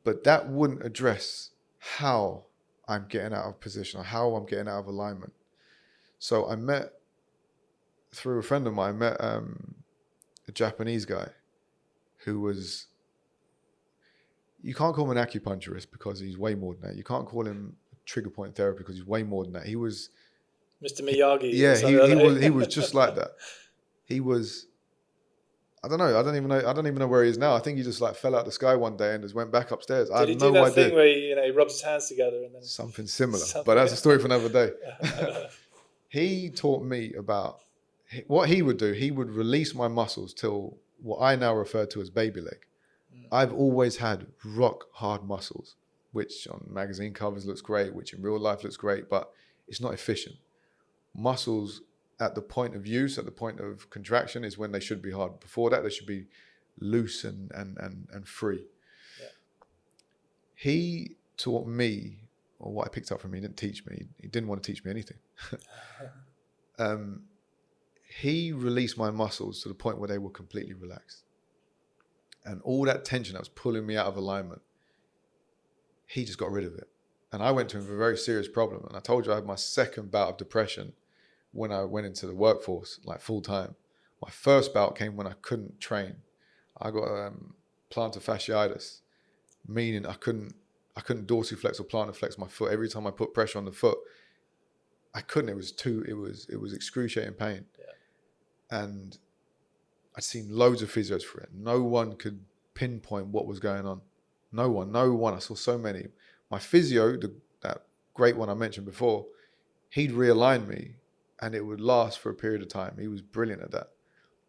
But that wouldn't address how I'm getting out of position or how I'm getting out of alignment. So I met, through a friend of mine, a Japanese guy who was, you can't call him an acupuncturist because he's way more than that. You can't call him trigger point therapy because he's way more than that. He was Mr. Miyagi. Yeah, he was just like that. He was, I don't even know where he is now. I think he just like fell out the sky one day and just went back upstairs. I have no idea. Did he do that thing where he rubs his hands together and then something similar? But that's a story for another day. He taught me about what he would do. He would release my muscles till what I now refer to as baby leg. I've always had rock hard muscles, which on magazine covers looks great, which in real life looks great, but it's not efficient. Muscles at the point of use, at the point of contraction, is when they should be hard. Before that, they should be loose and free. Yeah. He taught me, or what I picked up from him, he didn't teach me. He didn't want to teach me anything. He released my muscles to the point where they were completely relaxed. And all that tension that was pulling me out of alignment, he just got rid of it. And I went to him with a very serious problem. And I told you I had my second bout of depression when I went into the workforce, like full time. My first bout came when I couldn't train. I got plantar fasciitis, meaning I couldn't dorsiflex or plantar flex my foot. Every time I put pressure on the foot, I couldn't. It was excruciating pain. Yeah. And I'd seen loads of physios for it. No one could pinpoint what was going on. No one. I saw so many. My physio, that great one I mentioned before, he'd realign me and it would last for a period of time. He was brilliant at that.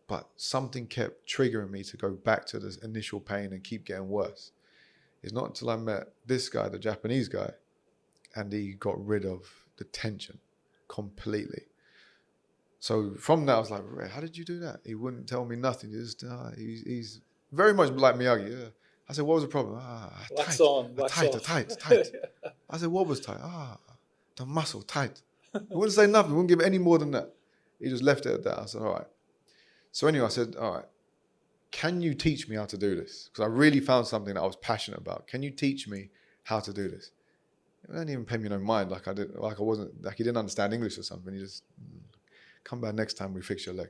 But something kept triggering me to go back to this initial pain and keep getting worse. It's not until I met this guy, the Japanese guy, and he got rid of the tension completely. So from that, I was like, Ray, how did you do that? He wouldn't tell me nothing. He's very much like Miyagi. Yeah. I said, what was the problem? Wax Tight. on, wax Tight. off. Tight. I said, what was tight? The muscle, tight. He wouldn't say nothing. He wouldn't give any more than that. He just left it at that. I said, all right. So anyway, I said, all right, can you teach me how to do this? Because I really found something that I was passionate about. Can you teach me how to do this? He didn't even pay me no mind. Like I wasn't, like he didn't understand English or something. He just, come back next time we fix your leg.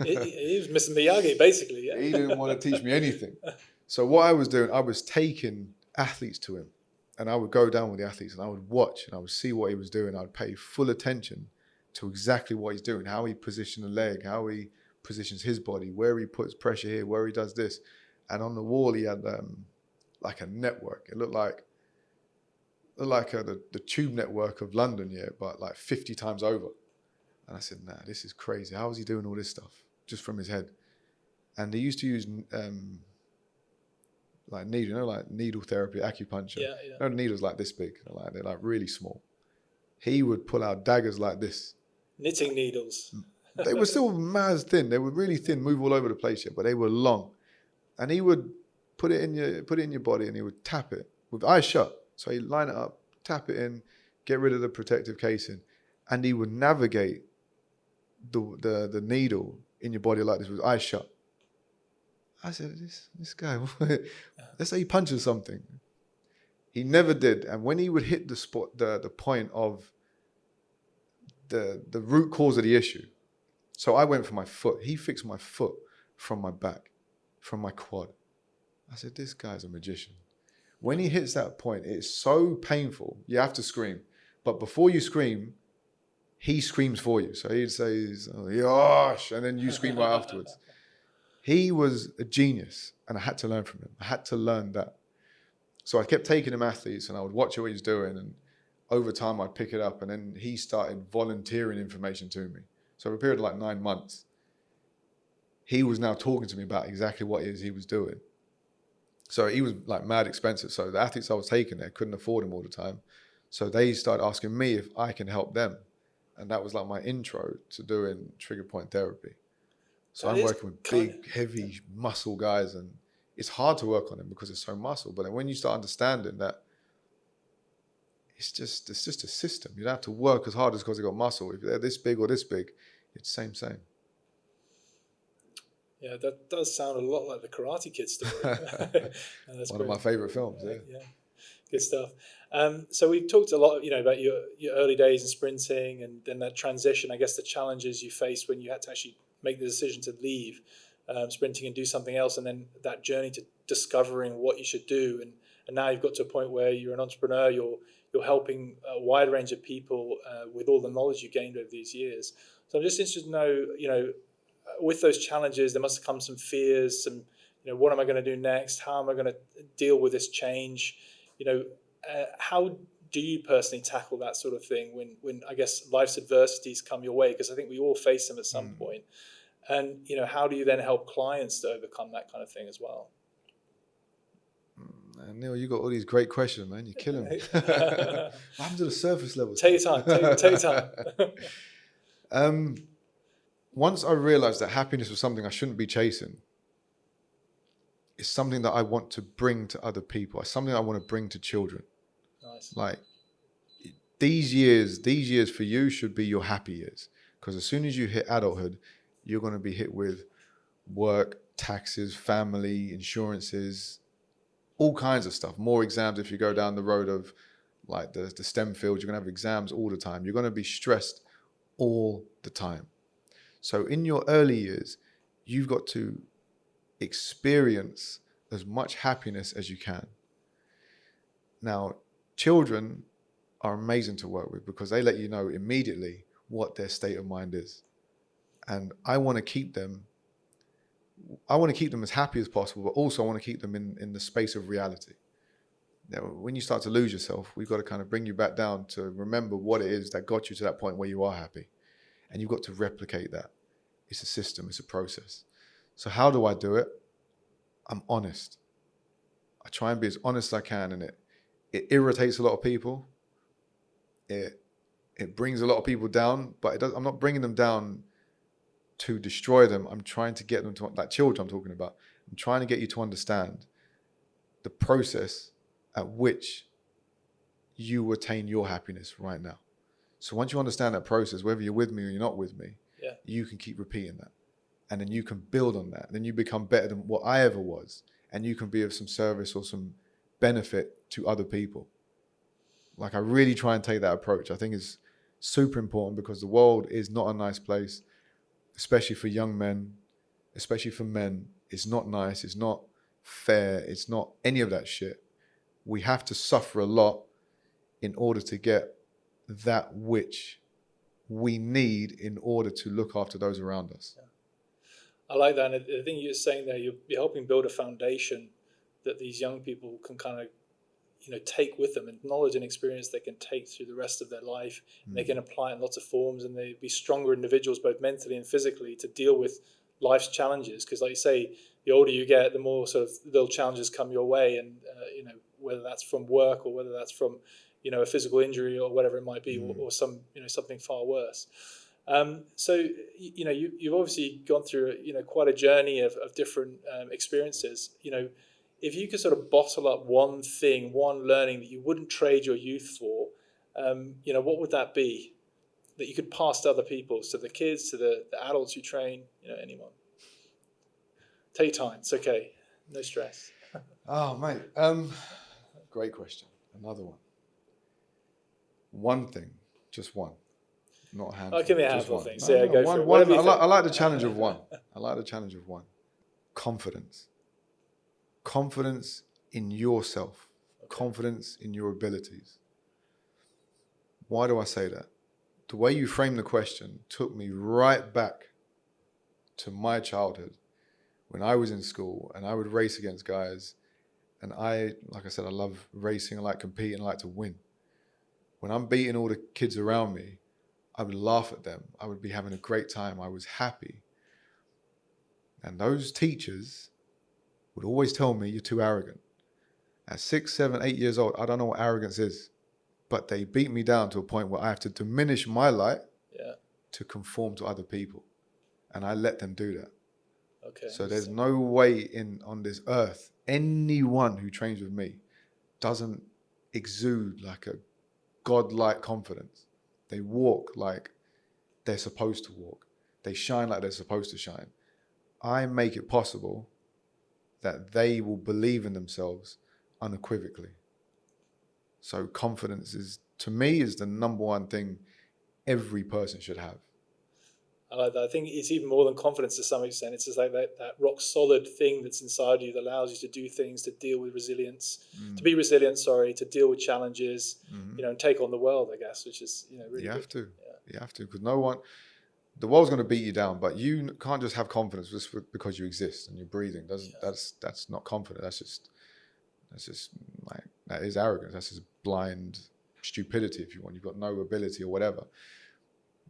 He was Mr. Miyagi, basically. Yeah. He didn't want to teach me anything. So what I was doing, I was taking athletes to him, and I would go down with the athletes and I would watch and I would see what he was doing. I'd pay full attention to exactly what he's doing, how he positions the leg, how he positions his body, where he puts pressure here, where he does this. And on the wall, he had like a network. It looked like the tube network of London, yeah, but like 50 times over. And I said, nah, this is crazy. How is he doing all this stuff just from his head? And he used to use like needle, you know, like needle therapy, acupuncture. Yeah. You know, the needles like this big, they're like really small. He would pull out daggers like this. Knitting needles. They were still mad thin. They were really thin, move all over the place, yeah, but they were long. And he would put it in your body, and he would tap it with eyes shut. So he'd line it up, tap it in, get rid of the protective casing, and he would navigate the needle in your body like this with eyes shut. I said, this guy, let's say he punches something. He never did. And when he would hit the spot, the point of the root cause of the issue. So I went for my foot. He fixed my foot from my back, from my quad. I said, this guy's a magician. When he hits that point, it's so painful. You have to scream. But before you scream, he screams for you. So he'd say, oh, yosh, and then you scream right afterwards. He was a genius, and I had to learn from him. I had to learn that. So I kept taking him athletes, and I would watch what he was doing, and over time I'd pick it up, and then he started volunteering information to me. So for a period of like 9 months, he was now talking to me about exactly what it is he was doing. So he was like mad expensive. So the athletes I was taking there couldn't afford him all the time. So they started asking me if I can help them. And that was like my intro to doing trigger point therapy. So I'm working with big, heavy muscle guys, and it's hard to work on them because it's so muscle. But then when you start understanding that it's just a system. You don't have to work as hard as because they got muscle. If they're this big or this big, it's same. Yeah, that does sound a lot like the Karate Kid story. One of my favorite films. Yeah, good stuff. So we've talked a lot, about your early days in sprinting, and then that transition. I guess the challenges you faced when you had to actually make the decision to leave sprinting and do something else, and then that journey to discovering what you should do. And now you've got to a point where you're an entrepreneur. You're helping a wide range of people with all the knowledge you gained over these years. So I'm just interested to know, with those challenges, there must have come some fears, some, what am I going to do next? How am I going to deal with this change? How do you personally tackle that sort of thing when I guess life's adversities come your way? Because I think we all face them at some point. And, how do you then help clients to overcome that kind of thing as well? Neil, you got all these great questions, man. You're killing me. What happened to the surface level? Take your time. Take your time. Once I realized that happiness was something I shouldn't be chasing, it's something that I want to bring to other people. It's something I want to bring to children. Nice. Like these years for you should be your happy years. Because as soon as you hit adulthood, you're going to be hit with work, taxes, family, insurances, all kinds of stuff. More exams if you go down the road of like the STEM field, you're going to have exams all the time. You're going to be stressed all the time. So in your early years, you've got to experience as much happiness as you can. Now, children are amazing to work with because they let you know immediately what their state of mind is. And I want to keep them as happy as possible, but also I want to keep them in the space of reality. Now, when you start to lose yourself, we've got to kind of bring you back down to remember what it is that got you to that point where you are happy. And you've got to replicate that. It's a system, it's a process. So how do I do it? I'm honest. I try and be as honest as I can, and it irritates a lot of people. It brings a lot of people down, but I'm not bringing them down to destroy them. I'm trying to get them to, like children I'm talking about, I'm trying to get you to understand the process at which you attain your happiness right now. So once you understand that process, whether you're with me or you're not with me, you can keep repeating that. And then you can build on that. Then you become better than what I ever was. And you can be of some service or some benefit to other people. Like, I really try and take that approach. I think it's super important, because the world is not a nice place, especially for young men, especially for men. It's not nice. It's not fair. It's not any of that shit. We have to suffer a lot in order to get that which we need in order to look after those around us. I like that. And the thing you're saying there, you're helping build a foundation that these young people can kind of, take with them, and knowledge and experience they can take through the rest of their life. And they can apply it in lots of forms, and they be stronger individuals, both mentally and physically, to deal with life's challenges. Because like you say, the older you get, the more sort of little challenges come your way. And, whether that's from work or whether that's from, a physical injury or whatever it might be, or some, something far worse. So, you've obviously gone through, quite a journey of different experiences. If you could sort of bottle up one thing, one learning that you wouldn't trade your youth for, what would that be that you could pass to other people, to the kids, to the adults you train, anyone? Take your time. It's okay. No stress. Oh, mate. Great question. Another one. One thing, just one. Not a handful. I'll give me a handful of things. Yeah, go for it. One, I like the challenge of one. I like the challenge of one. Confidence. Confidence in yourself. Okay. Confidence in your abilities. Why do I say that? The way you framed the question took me right back to my childhood, when I was in school and I would race against guys. And like I said, I love racing. I like competing. I like to win. When I'm beating all the kids around me, I would laugh at them. I would be having a great time. I was happy. And those teachers would always tell me, you're too arrogant. At 6, 7, 8 years old, I don't know what arrogance is. But they beat me down to a point where I have to diminish my light to conform to other people. And I let them do that. Okay. So there's no way on this earth, anyone who trains with me doesn't exude like a godlike confidence. They walk like they're supposed to walk. They shine like they're supposed to shine. I make it possible that they will believe in themselves unequivocally. So confidence is, to me, is the number one thing every person should have. I like that. I think it's even more than confidence to some extent. It's just like that rock solid thing that's inside you that allows you to do things, to deal with resilience, to be resilient, to deal with challenges, and take on the world, I guess, which is, really You good. have to. Yeah. You have to, because the world's going to beat you down, but you can't just have confidence just because you exist and you're breathing. That's not confidence. That's just like, that is arrogance. That's just blind stupidity, if you want. You've got no ability or whatever.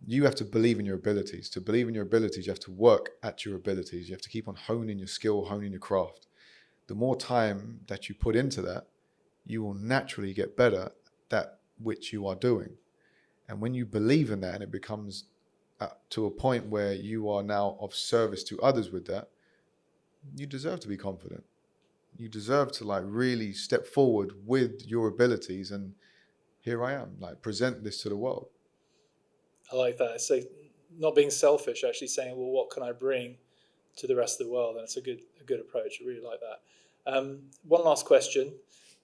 You have to believe in your abilities. To believe in your abilities, you have to work at your abilities. You have to keep on honing your skill, honing your craft. The more time that you put into that, you will naturally get better at that which you are doing. And when you believe in that and it becomes to a point where you are now of service to others with that, you deserve to be confident. You deserve to really step forward with your abilities, and here I am, present this to the world. I like that. So not being selfish, actually saying, well, what can I bring to the rest of the world? And it's a good approach. I really like that. One last question,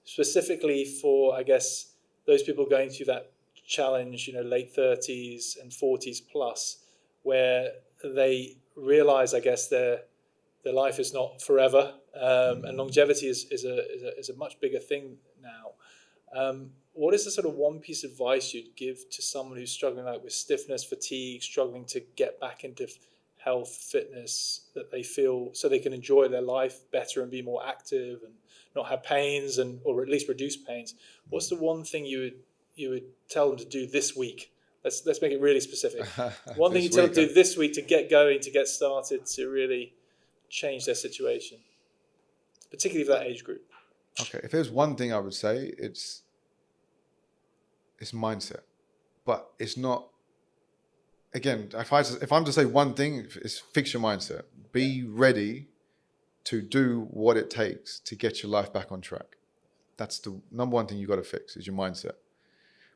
specifically for, I guess, those people going through that challenge, late 30s and 40s plus, where they realize, I guess, their life is not forever, and longevity is a much bigger thing now. What is the sort of one piece of advice you'd give to someone who's struggling with stiffness, fatigue, struggling to get back into health, fitness, that they feel so they can enjoy their life better and be more active and not have pains, or at least reduce pains? What's the one thing you would tell them to do this week? Let's make it really specific. One thing you tell them to do this week to get going, to get started, to really change their situation, particularly for that age group. Okay, if there's one thing I would say, it's mindset, but it's not. Again, if I'm to say one thing, it's fix your mindset. Be ready to do what it takes to get your life back on track. That's the number one thing you got to fix is your mindset.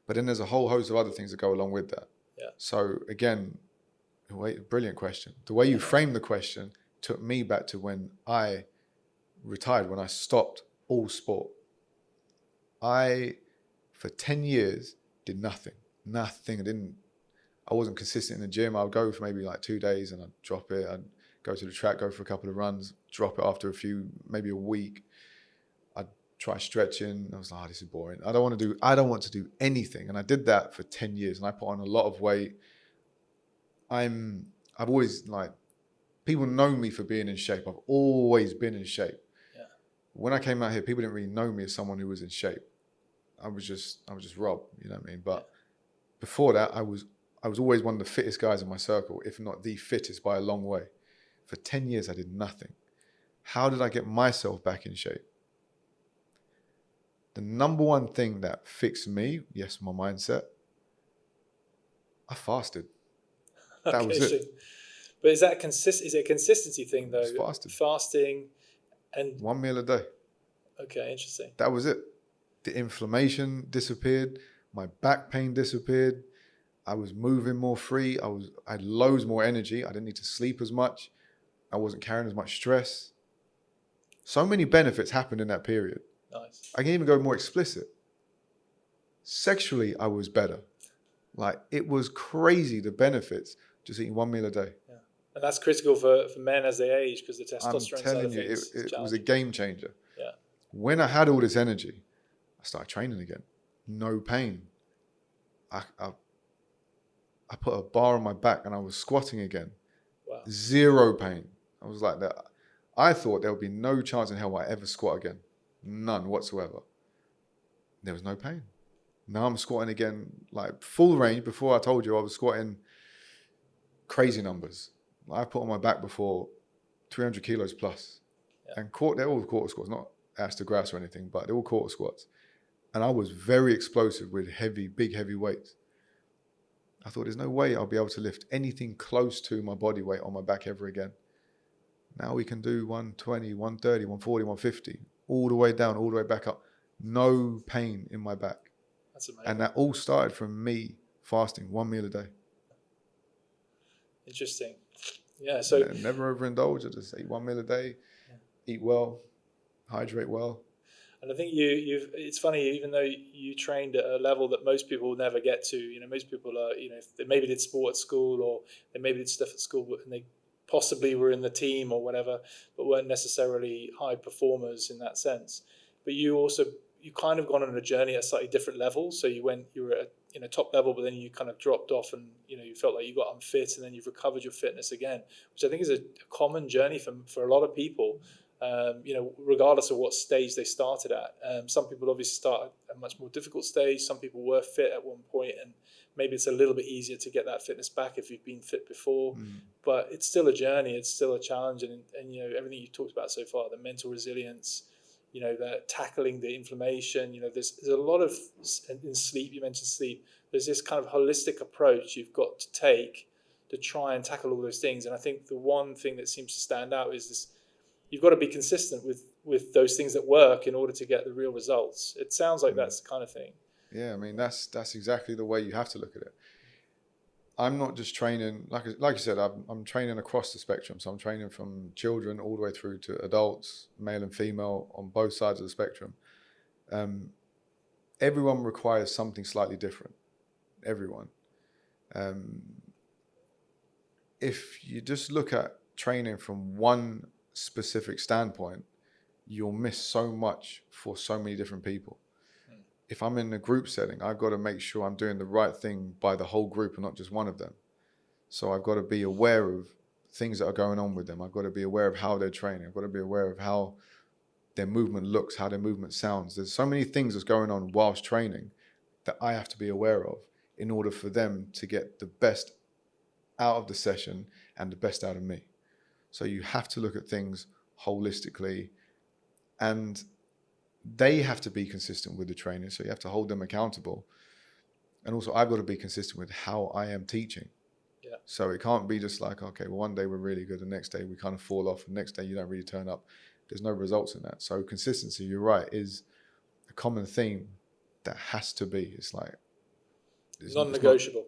But then there's a whole host of other things that go along with that. Yeah. So again, brilliant question. The way you framed the question took me back to when I retired, when I stopped all sport. For 10 years, did nothing. I wasn't consistent in the gym. I would go for maybe like 2 days and I'd drop it. I'd go to the track, go for a couple of runs, drop it after maybe a week. I'd try stretching. I was like, this is boring. I don't want to do anything. And I did that for 10 years and I put on a lot of weight. I've always people know me for being in shape. I've always been in shape. Yeah. When I came out here, people didn't really know me as someone who was in shape. I was just Rob, you know what I mean? But before that, I was always one of the fittest guys in my circle, if not the fittest by a long way. For 10 years, I did nothing. How did I get myself back in shape? The number one thing that fixed me, yes, my mindset, I fasted. That was it. But is it a consistency thing though? Just fasted. Fasting and 1 meal a day. Okay, interesting. That was it. The inflammation disappeared. My back pain disappeared. I was moving more free. I had loads more energy. I didn't need to sleep as much. I wasn't carrying as much stress. So many benefits happened in that period. Nice. I can even go more explicit. Sexually, I was better. It was crazy, the benefits, just eating 1 meal a day. Yeah. And that's critical for men as they age because the testosterone side of things it was a game changer. Yeah. When I had all this energy, I started training again. No pain. I put a bar on my back and I was squatting again. Wow. 0 pain. I was like that. I thought there would be no chance in hell I ever squat again. None whatsoever. There was no pain. Now I'm squatting again, full range. Before I told you I was squatting crazy numbers. I put on my back before 300 kilos plus. Yeah. And they're all quarter squats, not ass to grass or anything, but they're all quarter squats. And I was very explosive with big heavy weights. I thought there's no way I'll be able to lift anything close to my body weight on my back ever again. Now we can do 120, 130, 140, 150, all the way down, all the way back up. No pain in my back. That's amazing. And that all started from me fasting 1 meal a day. Interesting. Yeah. So never overindulge. I just eat 1 meal a day, eat well, hydrate well. And I think it's funny, even though you trained at a level that most people will never get to, most people are, if they maybe did sport at school or they maybe did stuff at school and they possibly were in the team or whatever, but weren't necessarily high performers in that sense. But you kind of gone on a journey at a slightly different level. So you were at top level, but then you kind of dropped off and, you felt like you got unfit and then you've recovered your fitness again, which I think is a common journey for a lot of people. Regardless of what stage they started at. Some people obviously start at a much more difficult stage. Some people were fit at one point, and maybe it's a little bit easier to get that fitness back if you've been fit before. But it's still a journey. It's still a challenge, and everything you've talked about so far, the mental resilience, the tackling the inflammation. There's a lot of in sleep. You mentioned sleep. There's this kind of holistic approach you've got to take to try and tackle all those things. And I think the one thing that seems to stand out is this. You've got to be consistent with those things that work in order to get the real results. It sounds like that's the kind of thing. Yeah, I mean, that's exactly the way you have to look at it. I'm not just training, like you said, I'm training across the spectrum. So I'm training from children all the way through to adults, male and female, on both sides of the spectrum. Everyone requires something slightly different. Everyone. If you just look at training from one specific standpoint, you'll miss so much for so many different people. If I'm in a group setting, I've got to make sure I'm doing the right thing by the whole group and not just one of them. So I've got to be aware of things that are going on with them. I've got to be aware of how they're training. I've got to be aware of how their movement looks, how their movement sounds. There's so many things that's going on whilst training that I have to be aware of in order for them to get the best out of the session and the best out of me. So you have to look at things holistically. And they have to be consistent with the training. So you have to hold them accountable. And also I've got to be consistent with how I am teaching. Yeah. So it can't be just like, okay, well, one day we're really good, the next day we kind of fall off, the next day you don't really turn up. There's no results in that. So consistency, you're right, is a common theme that has to be. It's like it's non-negotiable.